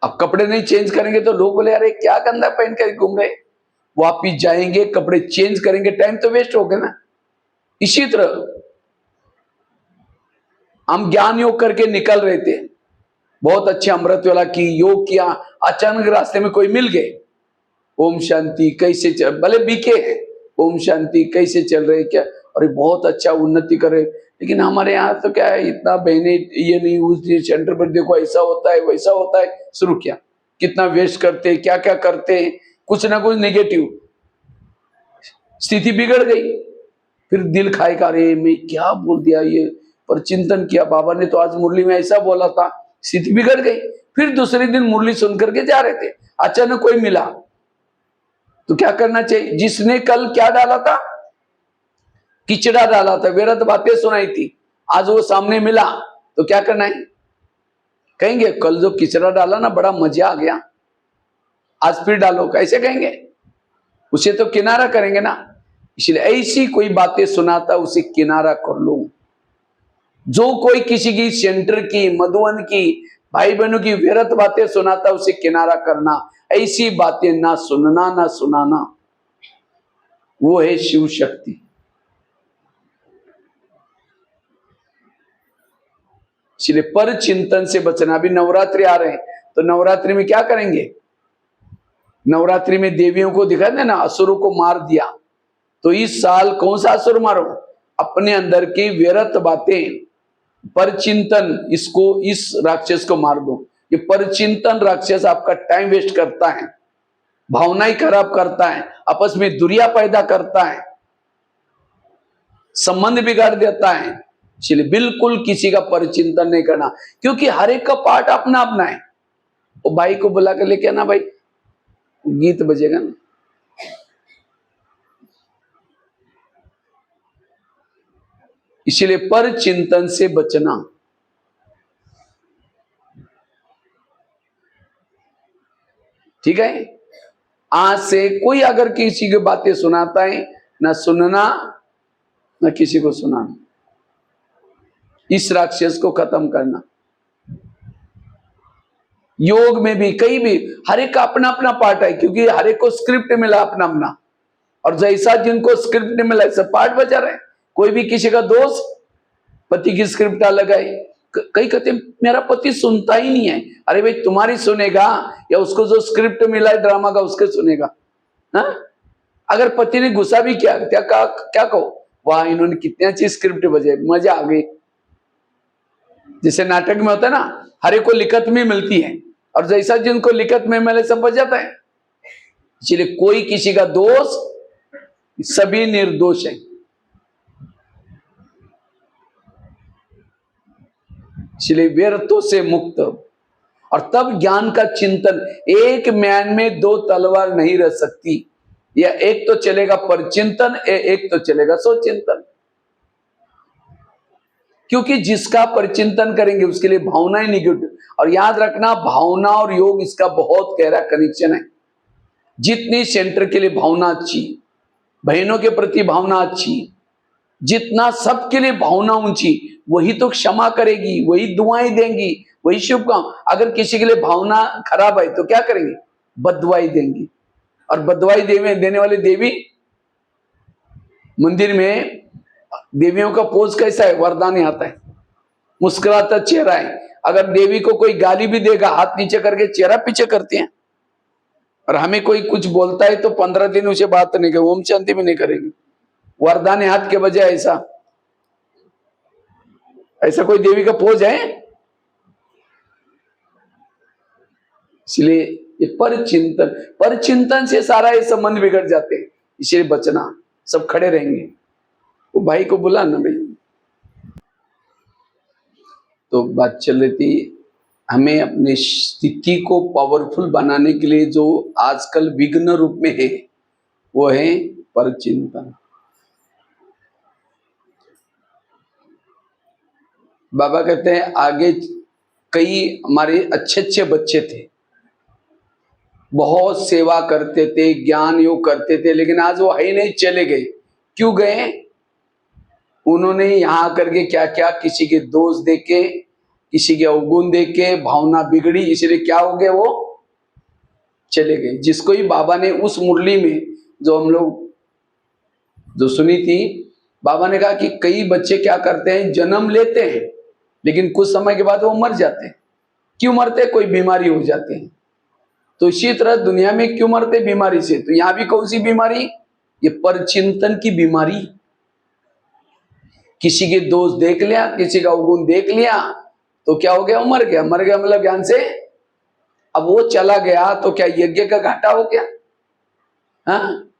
अब कपड़े नहीं चेंज करेंगे तो लोग बोले अरे क्या गंदा पहन कर घूम रहे। वापिस जाएंगे, कपड़े चेंज करेंगे, टाइम तो वेस्ट हो गया ना। इसी तरह हम ज्ञान योग करके निकल रहे थे, बहुत अच्छे अमृत वाला की योग किया, अचानक रास्ते में कोई मिल गए, ओम शांति कैसे चल, भले बीके हैं, ओम शांति कैसे चल रहे क्या, अरे बहुत अच्छा उन्नति कर रहे। लेकिन हमारे यहाँ तो क्या है, इतना बहने ये नहीं, उस सेंटर पर देखो ऐसा होता है वैसा होता है, शुरू किया, कितना वेस्ट करते हैं, क्या क्या करते हैं, कुछ ना कुछ नेगेटिव, स्थिति बिगड़ गई। फिर दिल खाएगा, अरे मैं क्या बोल दिया ये, पर चिंतन किया, बाबा ने तो आज मुरली में ऐसा बोला था, स्थिति बिगड़ गई। फिर दूसरे दिन मुरली सुन करके जा रहे थे, अचानक कोई मिला तो क्या करना चाहिए, जिसने कल क्या डाला था, किचड़ा डाला था, व्यर्थ बातें सुनाई थी, आज वो सामने मिला तो क्या करना है, कहेंगे कल जो किचड़ा डाला ना बड़ा मजा आ गया, आज फिर डालो, कैसे कहेंगे, उसे तो किनारा करेंगे ना। इसलिए ऐसी कोई बातें सुनाता उसे किनारा कर लो। जो कोई किसी की सेंटर की, मधुवन की, भाई बहनों की व्यर्थ बातें सुनाता उसे किनारा करना। ऐसी बातें ना सुनना ना सुनाना, वो है शिव शक्ति। इसलिए पर चिंतन से बचना। अभी नवरात्रि आ रहे हैं तो नवरात्रि में क्या करेंगे, नवरात्रि में देवियों को दिखा देना, असुरों को मार दिया। तो इस साल कौन सा असुर मारो, अपने अंदर की व्यर्थ बातें, परचिंतन, इसको, इस राक्षस को मार दो। ये परचिंतन राक्षस आपका टाइम वेस्ट करता है, भावनाएं खराब करता है, आपस में दुरिया पैदा करता है, संबंध बिगाड़ देता है। इसलिए बिल्कुल किसी का परचिंतन नहीं करना, क्योंकि हर एक का पार्ट अपना अपना है। वो भाई को बुला कर लेके आना, भाई गीत बजेगा ना, इसलिए पर चिंतन से बचना। ठीक है, आज से कोई अगर किसी की बातें सुनाता है, ना सुनना ना किसी को सुनाना। इस राक्षस को खत्म करना। योग में भी कहीं भी हर एक का अपना अपना पार्ट है, क्योंकि हर एक को स्क्रिप्ट मिला अपना अपना, और जैसा जिनको स्क्रिप्ट मिला सब पार्ट बजा रहे। कोई भी किसी का दोस्त पति की स्क्रिप्ट अलग है। कई कहते मेरा पति सुनता ही नहीं है। अरे भाई, तुम्हारी सुनेगा या उसको जो स्क्रिप्ट मिला है ड्रामा का उसके सुनेगा? हा? अगर पति ने गुस्सा भी किया, क्या कहो, वाह इन्होंने कितनी अच्छी स्क्रिप्ट बजाई, मजा आ गई। जैसे नाटक में होता है ना, हर एक को लिखत में मिलती है, और जैसा जिनको लिखत में मिले सब बच जाता है। इसलिए कोई किसी का दोष, सभी निर्दोष है। इसलिए व्यर्थों से मुक्त, और तब ज्ञान का चिंतन। एक म्यान में दो तलवार नहीं रह सकती, या एक तो चलेगा पर चिंतन, एक तो चलेगा सो चिंतन। क्योंकि जिसका परिचिंतन करेंगे उसके लिए भावनाएं निगेटिव। और याद रखना, भावना और योग इसका बहुत गहरा कनेक्शन है। जितनी सेंटर के लिए भावना अच्छी, बहनों के प्रति भावना अच्छी, जितना सबके लिए भावना ऊंची, वही तो क्षमा करेगी, वही दुआएं देंगी, वही शुभकाम। अगर किसी के लिए भावना खराब है तो क्या करेंगे? बददुआई देंगी। और बददुआई देने वाली देवी, मंदिर में देवियों का पोज कैसा है? वरदान आता है, मुस्कुराता चेहरा है। अगर देवी को कोई गाली भी देगा, हाथ नीचे करके चेहरा पीछे करती हैं। और हमें कोई कुछ बोलता है तो 15 दिन उसे बात नहीं करेंगे, ओम शांति भी नहीं करेंगे। वरदान हाथ के बजाय ऐसा कोई देवी का पोज है? इसलिए ये पर चिंतन से सारा ये संबंध बिगड़ जाते हैं। इसलिए बचना। सब खड़े रहेंगे, वो भाई को बुला ना भाई। तो बात चल रही थी, हमें अपनी स्थिति को पावरफुल बनाने के लिए जो आजकल विघ्न रूप में है, वो है परचिंतन। बाबा कहते हैं आगे कई हमारे अच्छे अच्छे बच्चे थे, बहुत सेवा करते थे, ज्ञान योग करते थे, लेकिन आज वो है ही नहीं, चले गए। क्यों गए? उन्होंने यहां करके क्या क्या, किसी के दोष देके, किसी के अवगुण देके भावना बिगड़ी, इसलिए क्या हो गए? वो चले गए। जिसको ही बाबा ने उस मुरली में जो हम लोग जो सुनी थी, बाबा ने कहा कि कई बच्चे क्या करते हैं, जन्म लेते हैं लेकिन कुछ समय के बाद वो मर जाते हैं। क्यों मरते? कोई बीमारी हो जाती है। तो इसी तरह दुनिया में क्यों मरते? बीमारी से। तो यहां भी कौन सी बीमारी? ये परचिंतन की बीमारी। किसी के दोष देख लिया, किसी का अवगुण देख लिया, तो क्या हो गया? वो मर गया। मर गया मतलब ज्ञान से अब वो चला गया, तो क्या यज्ञ का घाटा हो गया? हाँ,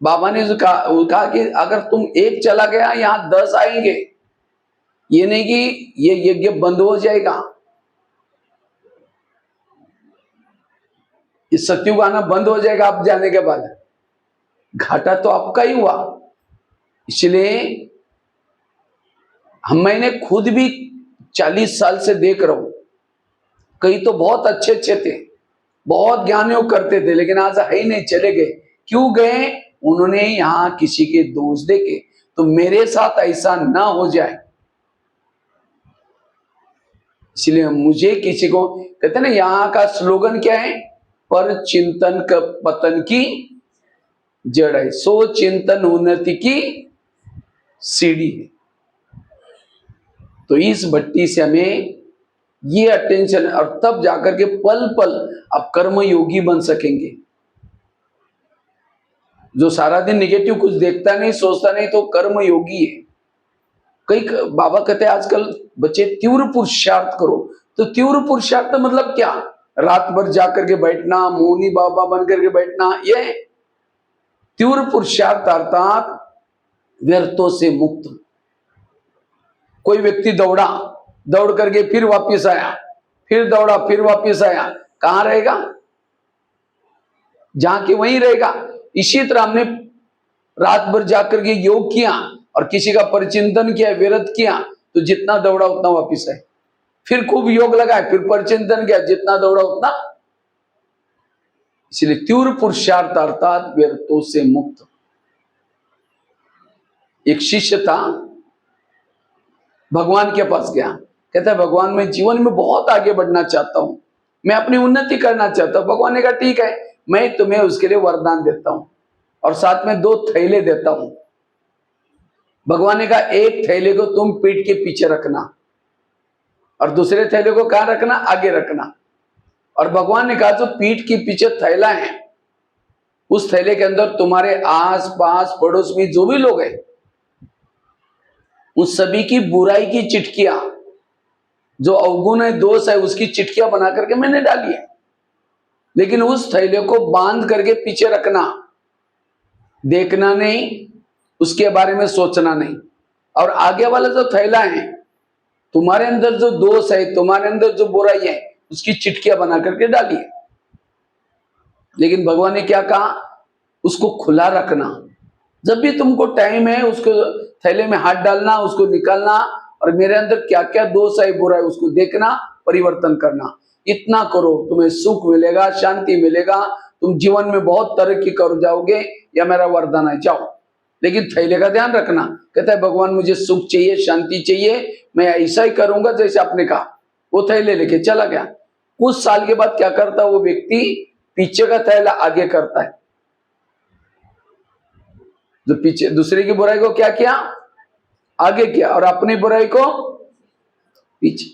बाबा ने कहा कि अगर तुम एक चला गया, यहां 10 आएंगे। ये नहीं कि ये यज्ञ बंद हो जाएगा। ये सत्युग आना बंद हो जाएगा आप जाने के बाद, घाटा तो आपका ही हुआ। इसलिए मैंने खुद भी 40 साल से देख रहा हूं, कई तो बहुत अच्छे अच्छे थे, बहुत ज्ञान योग करते थे, लेकिन आज है ही नहीं, चले गए। क्यों गए? उन्होंने यहां किसी के दोष देखे। तो मेरे साथ ऐसा ना हो जाए, इसलिए मुझे किसी को कहते ना, यहां का स्लोगन क्या है? पर चिंतन का पतन की जड़ है, सो चिंतन उन्नति की सीढ़ी है। तो इस भट्टी से हमें ये अटेंशन, और तब जाकर के पल पल आप कर्म योगी बन सकेंगे। जो सारा दिन निगेटिव कुछ देखता नहीं, सोचता नहीं, तो कर्म योगी है। कई बाबा कहते हैं आजकल बच्चे तीव्र पुरुषार्थ करो। तो तीव्र पुरुषार्थ मतलब क्या? रात भर जाकर के बैठना, मौनी बाबा बन करके बैठना, यह तीव्र पुरुषार्थ अर्थात व्यर्थों से मुक्त। कोई व्यक्ति दौड़ा, दौड़ करके फिर वापस आया, फिर दौड़ा, फिर वापस आया, कहां रहेगा? जहां के वहीं रहेगा। इसी तरह हमने रात भर जाकर के योग किया और किसी का परिचिंतन किया, विरत किया, तो जितना दौड़ा उतना वापिस आए। फिर खूब योग लगाए, फिर परिचिंतन किया, जितना दौड़ा उतना। इसलिए तीव्र पुरुषार्थ अर्थात व्यर्थों से मुक्त। एक शिष्य था, भगवान के पास गया, कहता है भगवान मैं जीवन में बहुत आगे बढ़ना चाहता हूं, मैं अपनी उन्नति करना चाहता हूं। भगवान ने कहा ठीक है, मैं तुम्हें उसके लिए वरदान देता हूं और साथ में 2 थैले देता हूं। भगवान ने कहा एक थैले को तुम पीठ के पीछे रखना और दूसरे थैले को कहां रखना, आगे रखना। और भगवान ने कहा जो पीठ के पीछे थैला है, उस थैले के अंदर तुम्हारे आस पास पड़ोस में जो भी लोग हैं, उस सभी की बुराई की चिटकियां, जो अवगुण है, दोष है, उसकी चिटकियां बना करके मैंने डाली है। लेकिन उस थैले को बांध करके पीछे रखना, देखना नहीं, उसके बारे में सोचना नहीं। और आगे वाला जो थैला है, तुम्हारे अंदर जो दोष है, तुम्हारे अंदर जो बुराई है, उसकी चिटकियां बना करके डाली है। लेकिन भगवान ने क्या कहा, उसको खुला रखना। जब भी तुमको टाइम है, उसको थैले में हाथ डालना, उसको निकालना, और मेरे अंदर क्या क्या दोष है, बुरा है, उसको देखना, परिवर्तन करना। इतना करो, तुम्हें सुख मिलेगा, शांति मिलेगा, तुम जीवन में बहुत तरक्की कर जाओगे, या मेरा वरदान है, जाओ। लेकिन थैले का ध्यान रखना। कहता है भगवान मुझे सुख चाहिए, शांति चाहिए, मैं ऐसा ही करूंगा जैसे आपने कहा। वो थैले लेके चला गया। कुछ साल के बाद क्या करता है वो व्यक्ति, पीछे का थैला आगे करता है। जो पीछे दूसरे की बुराई को क्या किया, आगे किया, और अपनी बुराई को पीछे।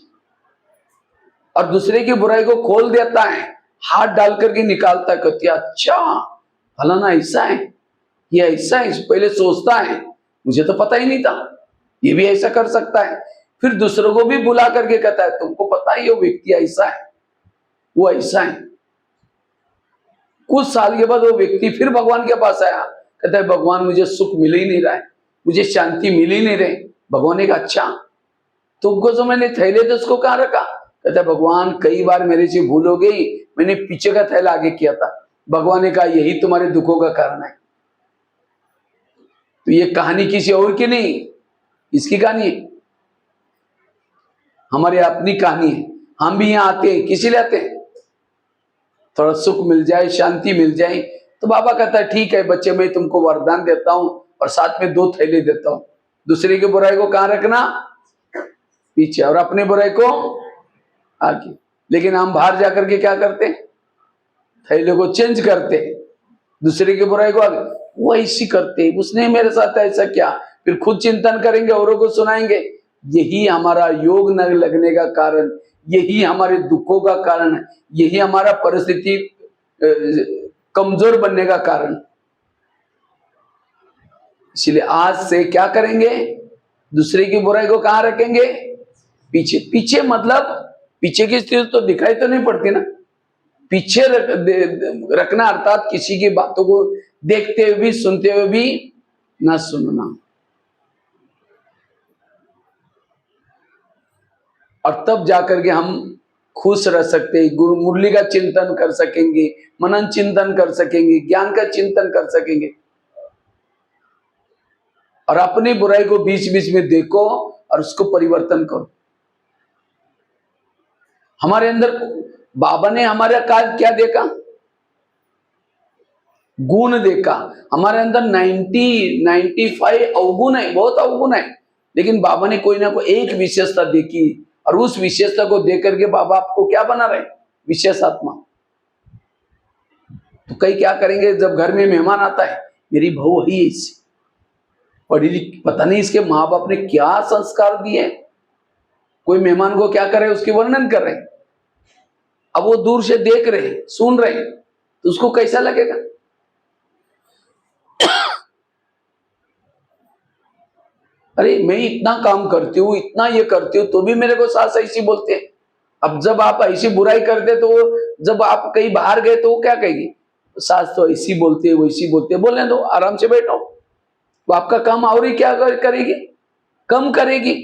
और दूसरे की बुराई को खोल देता है, हाथ डाल करके निकालता है। कहती है अच्छा फलाना ऐसा है, ये ऐसा है, पहले सोचता है, मुझे तो पता ही नहीं था ये भी ऐसा कर सकता है। फिर दूसरों को भी बुला करके कहता है तुमको पता है ये व्यक्ति ऐसा है, वो ऐसा है। कुछ साल के बाद वो व्यक्ति फिर भगवान के पास आया, कहता है भगवान मुझे सुख मिल ही नहीं रहा है, मुझे शांति मिल ही नहीं रही। भगवान ने कहा अच्छा तुमको जो मैंने थैले थे उसको कहां रखा। कहता है भगवान कई बार मेरे से भूल हो गई, मैंने पीछे का थैला आगे किया था। भगवान ने कहा यही तुम्हारे दुखों का कारण है। तो ये कहानी किसी और की नहीं, इसकी कहानी है, हमारी अपनी कहानी है। हम भी यहाँ आते हैं, किसी लिए आते हैं, थोड़ा सुख मिल जाए, शांति मिल जाए। तो बाबा कहता है ठीक है बच्चे, मैं तुमको वरदान देता हूं और साथ में 2 थैले देता हूं। दूसरे की बुराई को कहां रखना, पीछे, और अपनी बुराई को आगे। लेकिन हम बाहर जाकर के क्या करते, थैले को चेंज करते, दूसरे की बुराई को आगे। वो ऐसी करते, उसने मेरे साथ ऐसा किया, फिर खुद चिंतन करेंगे, औरों को सुनाएंगे। यही हमारा योग न लगने का कारण, यही हमारे दुखों का कारण है, यही हमारा परिस्थिति कमजोर बनने का कारण। इसलिए आज से क्या करेंगे, दूसरे की बुराई को कहां रखेंगे, पीछे। पीछे मतलब पीछे की स्थिति तो दिखाई तो नहीं पड़ती ना, पीछे रखना अर्थात किसी की बातों को देखते हुए भी, सुनते हुए भी ना सुनना। और तब जाकर के हम खुश रह सकते, गुरु मुरली का चिंतन कर सकेंगे, मनन चिंतन कर सकेंगे, ज्ञान का चिंतन कर सकेंगे। और अपनी बुराई को बीच बीच में देखो और उसको परिवर्तन करो। हमारे अंदर बाबा ने हमारे काल क्या देखा, गुण देखा। हमारे अंदर 95 अवगुण है, बहुत अवगुण है, लेकिन बाबा ने कोई ना कोई एक विशेषता देखी, और उस विशेषता को देख करके बाबा आपको क्या बना रहे, विशेष आत्मा। तो कई क्या करेंगे, जब घर में मेहमान आता है, मेरी बहू ही ऐसी पढ़ी लिखी, पता नहीं इसके माँ बाप ने क्या संस्कार दिए। कोई मेहमान को क्या करे, उसके वर्णन कर रहे, अब वो दूर से देख रहे, सुन रहे, तो उसको कैसा लगेगा। अरे मैं इतना काम करती हूँ, इतना ये करती हूँ, तो भी मेरे को सास ऐसी बोलते हैं। अब जब आप ऐसी बुराई करते तो जब आप कहीं बाहर गए तो वो क्या कहेगी, सास तो ऐसी बोलते है, वैसी बोलते, बोलने दो, आराम से बैठो। वो आपका काम और ही क्या करेगी, कम करेगी।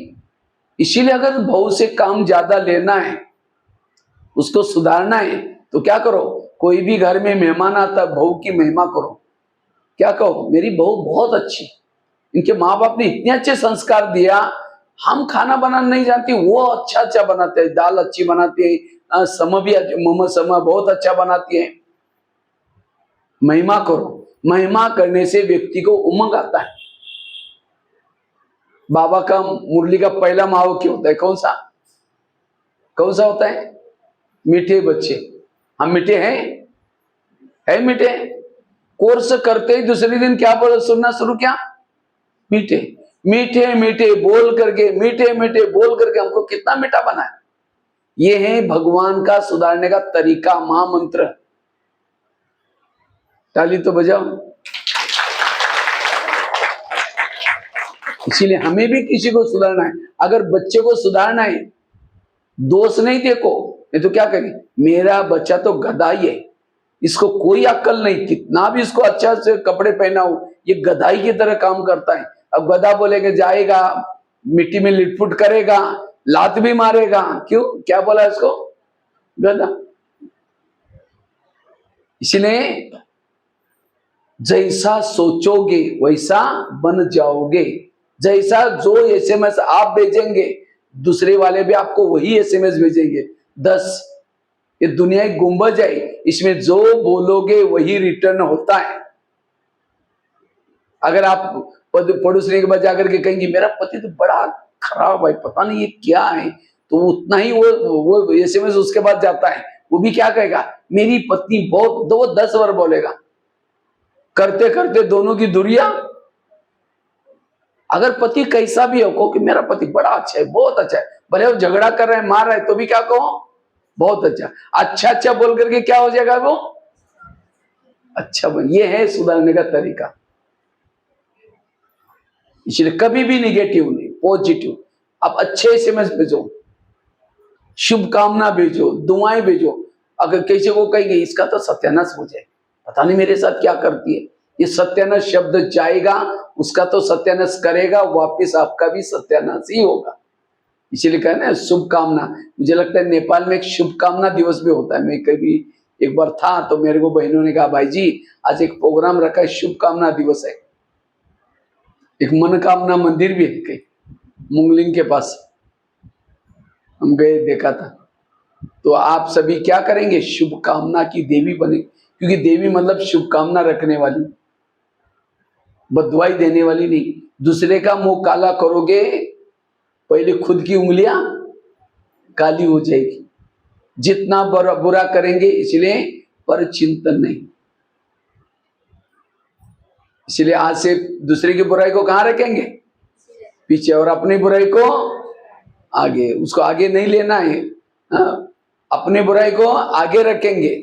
इसीलिए अगर बहू से काम ज्यादा लेना है, उसको सुधारना है, तो क्या करो, कोई भी घर में मेहमान आता, बहू की महिमा करो। क्या कहो, मेरी बहू बहुत अच्छी, इनके माँ बाप ने इतने अच्छे संस्कार दिया, हम खाना बनाना नहीं जानते, वो अच्छा अच्छा बनाते हैं, दाल अच्छी बनाती है, सम भी मोहम्मद समा बहुत अच्छा बनाती है। महिमा करो, महिमा करने से व्यक्ति को उमंग आता है। बाबा का मुरली का पहला माव क्या होता है? कौन सा होता है? मीठे बच्चे। हम मीठे हैं, है मीठे। कोर्स करते ही दूसरे दिन क्या बोल सुनना शुरू किया? मीठे मीठे मीठे बोल करके, मीठे मीठे बोल करके हमको कितना मीठा बनाया। ये है भगवान का सुधारने का तरीका, महामंत्र। ताली तो बजाओ। इसीलिए हमें भी किसी को सुधारना है। अगर बच्चे को सुधारना है, दोष नहीं देखो, नहीं तो क्या करें, मेरा बच्चा तो गधाई है, इसको कोई अक्ल नहीं, कितना भी इसको अच्छा से कपड़े पहनाओ, ये गधाई की तरह काम करता है। अब गधा बोलेंगे जाएगा, मिट्टी में लिटपुट करेगा, लात भी मारेगा। क्यों? क्या बोला इसको? गधा। इसलिए जैसा सोचोगे वैसा बन जाओगे। जैसा जो एसएमएस आप भेजेंगे, दूसरे वाले भी आपको वही एसएमएस भेजेंगे। 10 ये दुनिया एक गुंबज है, इसमें जो बोलोगे वही रिटर्न होता है। अगर आप पड़ोसने के बाद जाकर के कहेंगे मेरा पति तो बड़ा खराब है, पता नहीं ये क्या है, तो उतना ही वो एसएमएस उसके बाद जाता है। वो भी क्या कहेगा? मेरी पत्नी बहुत, वो 10 बार बोलेगा। करते करते दोनों की दूरियां। अगर पति कैसा भी हो, कहो कि मेरा पति बड़ा अच्छा है, बहुत अच्छा है, भले वो झगड़ा कर रहे हैं, मार रहे हैं, तो भी क्या कहो? बहुत अच्छा। अच्छा अच्छा बोल करके क्या हो जाएगा वो? अच्छा बन। ये है सुधारने का तरीका। इसलिए कभी भी निगेटिव नहीं, पॉजिटिव। आप अच्छे एसएमएस भेजो, शुभकामना भेजो, दुआएं भेजो। अगर किसी को कहेंगे इसका तो सत्यानाश हो जाए, पता नहीं मेरे साथ क्या करती है, ये सत्यानाश शब्द जाएगा, उसका तो सत्यानाश करेगा, वापिस आपका भी सत्यानाश ही होगा। इसीलिए कहना है शुभकामना। मुझे लगता है नेपाल में एक शुभकामना दिवस भी होता है। मैं कभी एक बार था तो मेरे को बहनों ने कहा भाई जी आज एक प्रोग्राम रखा है, शुभकामना दिवस है। एक मनोकामना मंदिर भी है कहीं मुंगलिंग के पास, हम गए, देखा था। तो आप सभी क्या करेंगे? शुभकामना की देवी बने, क्योंकि देवी मतलब शुभकामना रखने वाली, बदवाई देने वाली नहीं। दूसरे का मुंह काला करोगे, पहले खुद की उंगलियां काली हो जाएगी। जितना बुरा करेंगे, इसलिए पर चिंतन नहीं। इसलिए आज से दूसरे की बुराई को कहां रखेंगे? पीछे, और अपनी बुराई को आगे। उसको आगे नहीं लेना है, अपनी बुराई को आगे रखेंगे।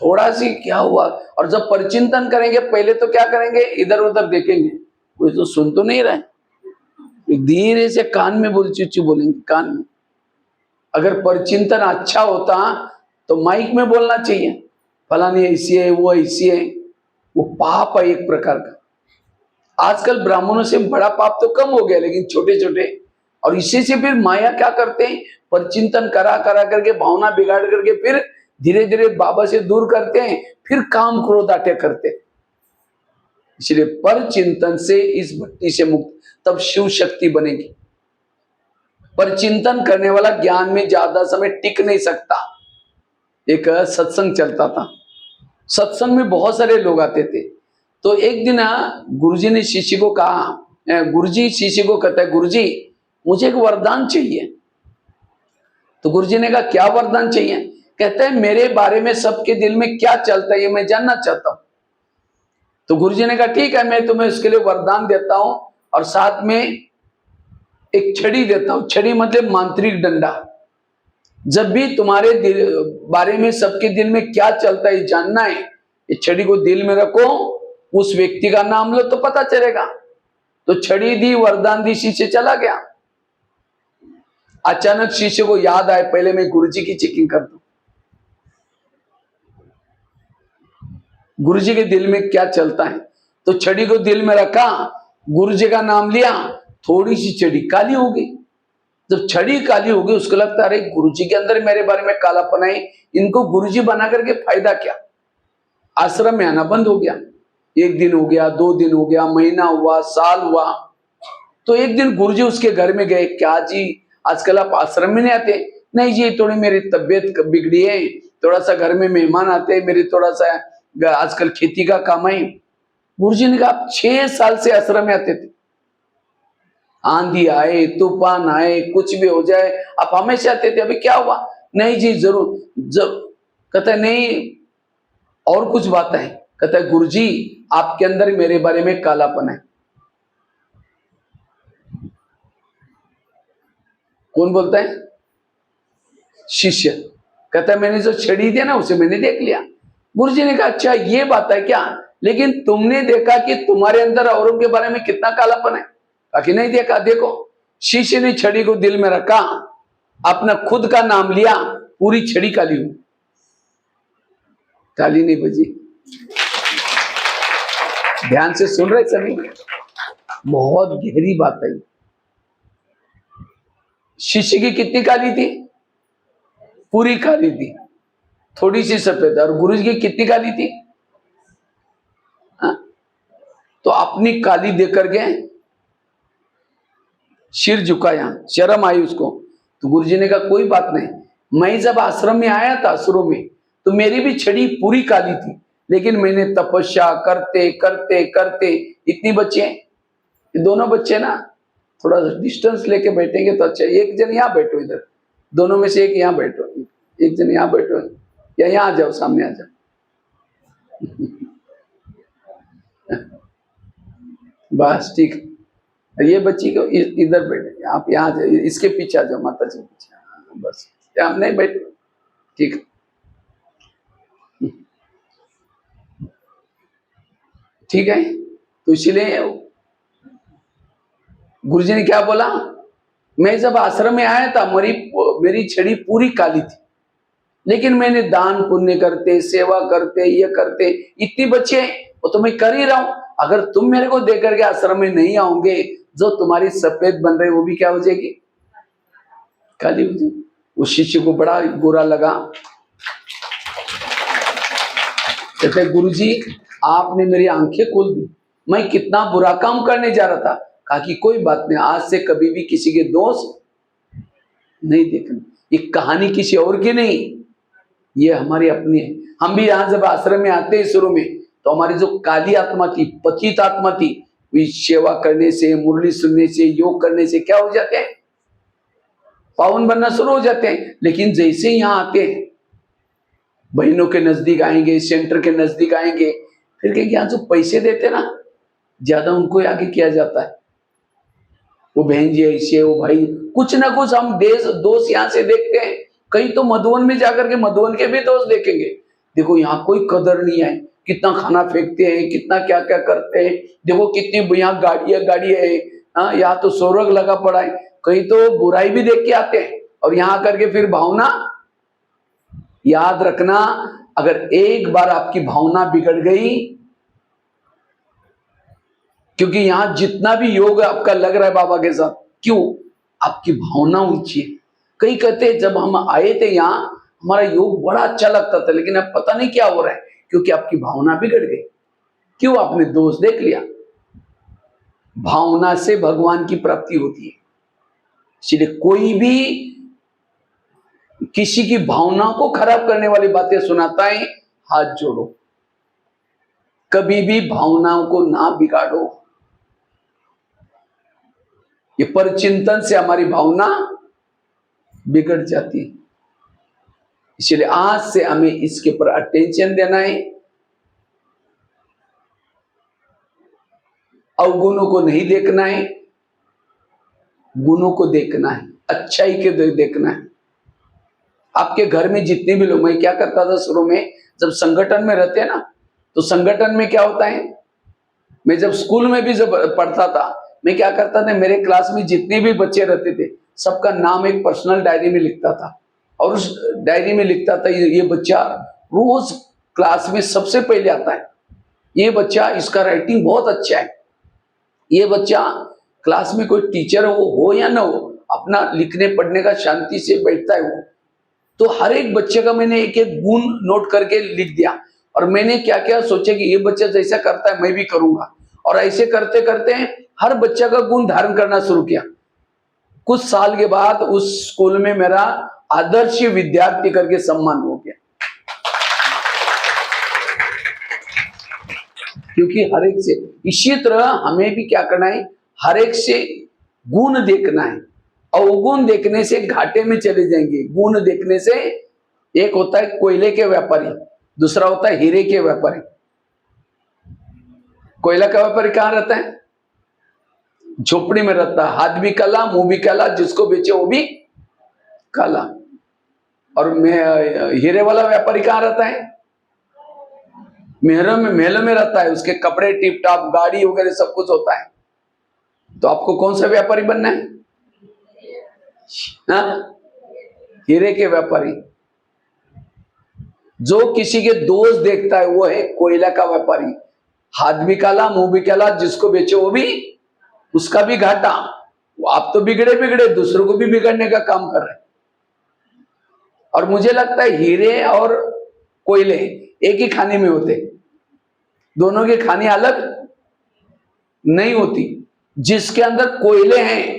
थोड़ा सी क्या हुआ, और जब परचिंतन करेंगे, पहले तो क्या करेंगे? इधर उधर देखेंगे, कोई तो सुन तो नहीं रहे, धीरे से कान में बोल, चुच्चू बोलेंगे कान में। अगर परचिंतन अच्छा होता तो माइक में बोलना चाहिए, फलानी ऐसी है, वो ऐसी है। वो पाप है एक प्रकार का। आजकल ब्राह्मणों से बड़ा पाप तो कम हो गया, लेकिन छोटे छोटे। और इसी से फिर माया क्या करते हैं? परचिंतन करा करा करके भावना बिगाड़ करके फिर धीरे धीरे बाबा से दूर करते हैं, फिर काम क्रोध अटैक करते हैं। इसलिए पर चिंतन से इस भट्टी से मुक्त, तब शिव शक्ति बनेगी। पर चिंतन करने वाला ज्ञान में ज्यादा समय टिक नहीं सकता। एक सत्संग चलता था, सत्संग में बहुत सारे लोग आते थे। तो एक दिन गुरुजी ने शिष्य को कहा, गुरुजी शिष्य को कहता है गुरुजी मुझे एक वरदान चाहिए। तो गुरुजी ने कहा क्या वरदान चाहिए? कहते हैं मेरे बारे में सबके दिल में क्या चलता है ये मैं जानना चाहता हूं। तो गुरुजी ने कहा ठीक है, मैं तुम्हें उसके लिए वरदान देता हूं, और साथ में एक छड़ी देता हूं। छड़ी मतलब मांत्रिक डंडा। जब भी तुम्हारे बारे में सबके दिल में क्या चलता है जानना है, इस छड़ी को दिल में रखो, उस व्यक्ति का नाम लो तो पता चलेगा। तो छड़ी दी, वरदान दी, शिष्य चला गया। अचानक शिष्य को याद आए पहले मैं गुरुजी की चेकिंग कर दूं, गुरुजी के दिल में क्या चलता है। तो छड़ी को दिल में रखा, गुरुजी का नाम लिया, थोड़ी सी छड़ी काली हो गई। जब छड़ी काली हो गई, उसको लगता अरे गुरुजी के अंदर मेरे बारे में कालापन है, इनको गुरुजी बना करके फायदा क्या। आश्रम में आना बंद हो गया। 1 दिन हो गया, 2 दिन हो गया, महीना हुआ, साल हुआ, तो एक दिन गुरुजी उसके घर में गए, क्या जी आजकल आप आश्रम में नहीं आते? नहीं जी, थोड़ी मेरी तबीयत बिगड़ी है, थोड़ा सा घर में मेहमान आते हैं, मेरी थोड़ा सा आजकल खेती का काम है। गुरुजी ने कहा, आप 6 साल से आश्रम में आते थे, आंधी आए तूफान आए कुछ भी हो जाए आप हमेशा आते थे, अभी क्या हुआ? नहीं जी जरूर। जब कहता है नहीं और कुछ बात है, कहता है गुरुजी आपके अंदर मेरे बारे में कालापन है। कौन बोलता है? शिष्य। कहता है मैंने जो छड़ी दिया ना उसे मैंने देख लिया। गुरुजी ने कहा अच्छा ये बात है क्या, लेकिन तुमने देखा कि तुम्हारे अंदर औरों के बारे में कितना कालापन है? बाकी नहीं देखा। देखो शिष्य ने छड़ी को दिल में रखा, अपना खुद का नाम लिया, पूरी छड़ी काली हुई। ताली नहीं बजी। ध्यान से सुन रहे सभी, बहुत गहरी बात है। शिष्य की कितनी काली थी? पूरी काली थी, थोड़ी सी सफेद। और गुरु जी की कितनी काली थी? तो अपनी काली देख करके सिर झुकाया, शर्म आई उसको। तो गुरुजी ने कहा कोई बात नहीं, मैं जब आश्रम में आया था शुरू में तो मेरी भी छड़ी पूरी काली थी, लेकिन मैंने तपस्या करते करते करते इतनी बच्चे, ये दोनों बच्चे ना थोड़ा डिस्टेंस लेके बैठेंगे तो अच्छा। एक जन यहाँ बैठो, इधर दोनों में से एक यहाँ बैठो, एक जन यहाँ बैठो, या यहाँ आ जाओ, सामने आ जाओ। बस ठीक, ये बच्ची को इधर बैठे, आप यहाँ जाइए, इसके पीछे आ जाओ, माता जी पीछे। बस यहाँ नहीं बैठो, ठीक। ठीक है, तो इसीलिए गुरुजी ने क्या बोला, मैं जब आश्रम में आया था मेरी छड़ी पूरी काली थी, लेकिन मैंने दान पुण्य करते, सेवा करते, ये करते, इतनी बच्चे वो तो मैं कर ही रहा हूं। अगर तुम मेरे को देकर के आश्रम में नहीं आओगे, जो तुम्हारी सफेद बन रही वो भी क्या हो जाएगी? काली हो जाएगी। उस शिष्य को बड़ा बुरा लगा। कहते गुरुजी आपने मेरी आंखें खोल दी, मैं कितना बुरा काम करने जा रहा था। कहा कि कोई बात नहीं, आज से कभी भी किसी के दोष नहीं देखना। ये कहानी किसी और की नहीं, ये हमारी अपनी है। हम भी यहाँ जब आश्रम में आते हैं शुरू में, तो हमारी जो काली आत्मा थी, पतित आत्मा थी, वे सेवा करने से, मुरली सुनने से, योग करने से क्या हो जाते हैं? पावन बनना शुरू हो जाते हैं। लेकिन जैसे यहाँ आते हैं, बहनों के नजदीक आएंगे, सेंटर के नजदीक आएंगे, फिर कहेंगे यहाँ जो पैसे देते ना, ज्यादा उनको आगे किया जाता है। वो बहन जी ऐसे, वो भाई, कुछ ना कुछ हम दोष यहाँ से देखते हैं। कहीं तो मधुबन में जाकर के मधुबन के भी दोष देखेंगे। देखो यहाँ कोई कदर नहीं है, कितना खाना फेंकते हैं, कितना क्या क्या करते हैं, देखो कितनी यहाँ गाड़ी है, हाँ यहाँ तो स्वर्ग लगा पड़ा है। कहीं तो बुराई भी देख के आते हैं, और यहाँ करके फिर भावना। याद रखना, अगर एक बार आपकी भावना बिगड़ गई, क्योंकि यहां जितना भी योग आपका लग रहा है बाबा के साथ, क्यों? आपकी भावना ऊंची है। कई कहते हैं जब हम आए थे यहाँ हमारा योग बड़ा अच्छा लगता था, लेकिन अब पता नहीं क्या हो रहा है, क्योंकि आपकी भावना बिगड़ गई। क्यों? आपने दोष देख लिया। भावना से भगवान की प्राप्ति होती है। इसलिए कोई भी किसी की भावना को खराब करने वाली बातें सुनाता है, हाथ जोड़ो, कभी भी भावनाओं को ना बिगाड़ो। ये परचिंतन से हमारी भावना बिगड़ जाती है। इसलिए आज से हमें इसके ऊपर अटेंशन देना है। अवगुणों को नहीं देखना है, गुणों को देखना है, अच्छाई के देखना है। आपके घर में जितने भी लोग, मैं क्या करता था शुरू में, जब संगठन में रहते हैं ना, तो संगठन में क्या होता है, मैं जब स्कूल में भी जब पढ़ता था, मैं क्या करता था, मेरे क्लास में जितने भी बच्चे रहते थे सबका नाम एक पर्सनल डायरी में लिखता था, और उस डायरी में लिखता था ये बच्चा रोज क्लास में सबसे पहले आता है, ये बच्चा इसका राइटिंग बहुत अच्छा है, ये बच्चा क्लास में कोई टीचर हो या ना हो, अपना लिखने पढ़ने का शांति से बैठता है वो। तो हर एक बच्चे का मैंने एक एक गुण नोट करके लिख दिया, और मैंने क्या क्या सोचा कि ये बच्चा जैसा करता है मैं भी करूंगा। और ऐसे करते करते हर बच्चा का गुण धारण करना शुरू किया। कुछ साल के बाद उस स्कूल में मेरा आदर्श विद्यार्थी करके सम्मान हो गया, क्योंकि हर एक से। इसी तरह हमें भी क्या करना है, हर एक से गुण देखना है। अवगुण देखने से घाटे में चले जाएंगे। गुण देखने से, एक होता है कोयले के व्यापारी, दूसरा होता है हीरे के व्यापारी। कोयला का व्यापारी कहां रहता है? झोपड़ी में रहता है, हाथ भी काला मुंह भी काला, जिसको बेचे वो भी काला। और हीरे वाला व्यापारी कहां रहता है? महलों में रहता है, उसके कपड़े टिप टॉप, गाड़ी वगैरह सब कुछ होता है। तो आपको कौन सा व्यापारी बनना है? हीरे के व्यापारी। जो किसी के दोष देखता है वो है कोयला का व्यापारी। हाथ भी काला मुंह भी काला, जिसको बेचे वो भी, उसका भी घाटा। आप तो बिगड़े दूसरों को भी बिगड़ने का काम कर रहे हैं। और मुझे लगता है हीरे और कोयले एक ही खाने में होते, दोनों की खानी अलग नहीं होती। जिसके अंदर कोयले हैं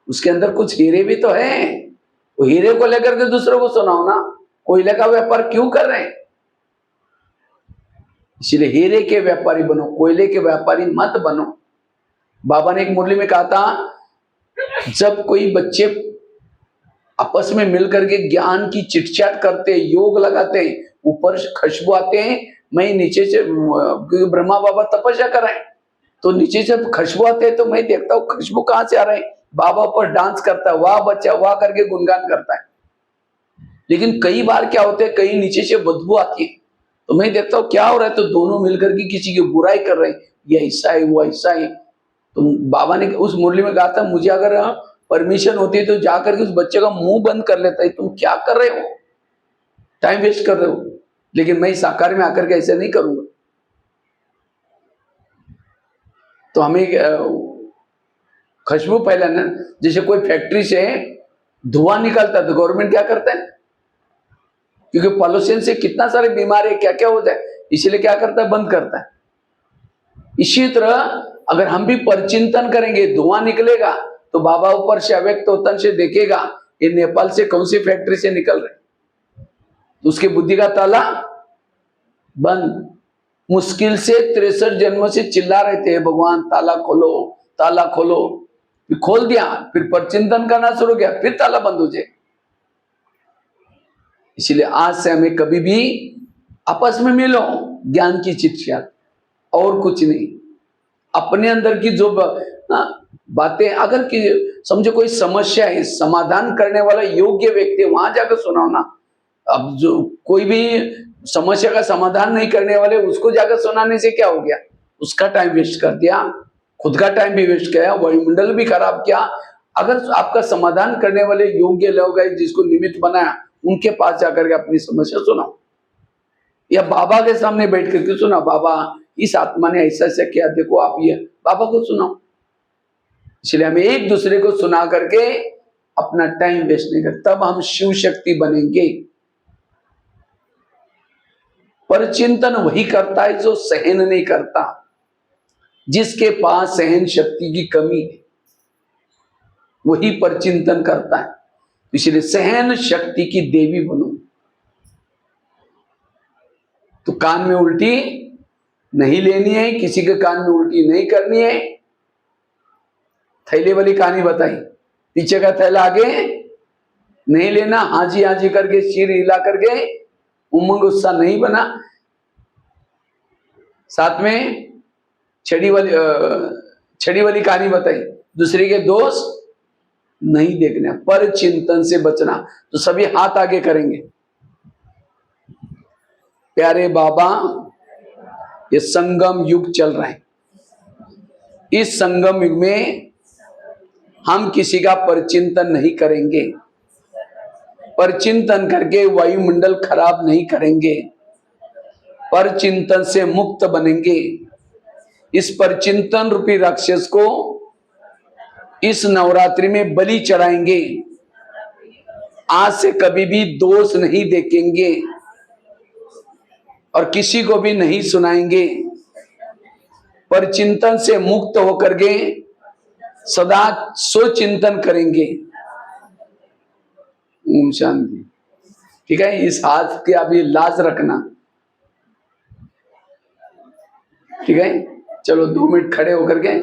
उसके अंदर कुछ हीरे भी तो हैं। वो हीरे को लेकर के दूसरों को सुनाओ ना, कोयले का व्यापार क्यों कर रहे हैं? इसलिए हीरे के व्यापारी बनो, कोयले के व्यापारी मत बनो। बाबा ने एक मुरली में कहा था, जब कोई बच्चे आपस में मिलकर के ज्ञान की चिटचाट करते, योग लगाते, ऊपर खुशबू आते हैं, मैं नीचे से, ब्रह्मा बाबा तपस्या कर रहे हैं तो नीचे से खुशबू आते हैं, तो मैं देखता हूँ खुशबू कहां से आ रहे हैं। बाबा ऊपर डांस करता है, वाह बच्चा वाह करके गुणगान करता है। लेकिन कई बार क्या होता है, कहीं नीचे से बदबू आती है, तो मैं देखता हूँ क्या हो रहा है, तो दोनों मिलकर के किसी की बुराई कर रहे हैं, ये ऐसा है वो ऐसा है। तो बाबा ने उस मुरली में कहा था, मुझे अगर परमिशन होती है तो जाकर के उस बच्चे का मुंह बंद कर लेता है, तुम क्या कर रहे हो, टाइम वेस्ट कर रहे हो। लेकिन मैं साकार में आकर के ऐसा नहीं करूंगा। तो हमें खुशबू फैलाना, जैसे कोई फैक्ट्री से धुआं निकलता है तो गवर्नमेंट क्या करता है, क्योंकि पॉल्यूशन से कितना सारे बीमारी क्या क्या होता है, इसलिए क्या करता है, बंद करता है। इसी तरह अगर हम भी परचिंतन करेंगे, धुआं निकलेगा तो बाबा ऊपर से अव्यक्त होतन से देखेगा ये नेपाल से कौन सी फैक्ट्री से निकल रहे, तो उसके बुद्धि का ताला बंद। मुश्किल से 63 जन्मों से चिल्ला रहे थे, भगवान ताला खोलो ताला खोलो, फिर खोल दिया, फिर परचिंतन करना शुरू किया, फिर ताला बंद हो जाए। इसलिए आज से हमें कभी भी आपस में मिलो, ज्ञान की चिट्ठियां और कुछ नहीं। अपने अंदर की जो बातें, अगर कि समझो कोई समस्या है, समाधान करने वाला योग्य व्यक्ति वहां जाकर सुनाओ ना। अब जो कोई भी समस्या का समाधान नहीं करने वाले, उसको जाकर सुनाने से क्या हो गया, उसका टाइम वेस्ट कर दिया, खुद का टाइम भी वेस्ट किया, वायुमंडल भी खराब किया। अगर आपका समाधान करने वाले योग्य लोग हैं, जिसको निमित्त बनाया, उनके पास जाकर के अपनी समस्या सुनाओ, या बाबा के सामने बैठ करके सुना, बाबा इस आत्मा ने ऐसा ऐसा किया, देखो आप ये, बाबा को सुनाओ। इसलिए हमें एक दूसरे को सुना करके अपना टाइम वेस्ट नहीं कर, तब हम शिव शक्ति बनेंगे। परचिंतन वही करता है जो सहन नहीं करता, जिसके पास सहन शक्ति की कमी है वही परचिंतन करता है। इसलिए सहन शक्ति की देवी बनो। तो कान में उल्टी नहीं लेनी है, किसी के कान में उल्टी नहीं करनी है। थैले वाली कहानी बताई, पीछे का थैला आगे नहीं लेना, हाजी हाजी करके सिर हिला करके उमंग उत्साह नहीं बना। साथ में छड़ी वाली कहानी बताई, दूसरे के दोष नहीं देखना, पर चिंतन से बचना। तो सभी हाथ आगे करेंगे। प्यारे बाबा, ये संगम युग चल रहा है, इस संगम युग में हम किसी का परचिंतन नहीं करेंगे, परचिंतन करके वायुमंडल खराब नहीं करेंगे, परचिंतन से मुक्त बनेंगे। इस परचिंतन रूपी राक्षस को इस नवरात्रि में बलि चढ़ाएंगे। आज से कभी भी दोष नहीं देखेंगे और किसी को भी नहीं सुनाएंगे। परचिंतन से मुक्त होकर के सदा स्वचिंतन करेंगे। ओम शांति। ठीक है, इस हाथ की अभी लाज रखना। ठीक है, चलो 2 मिनट खड़े होकर के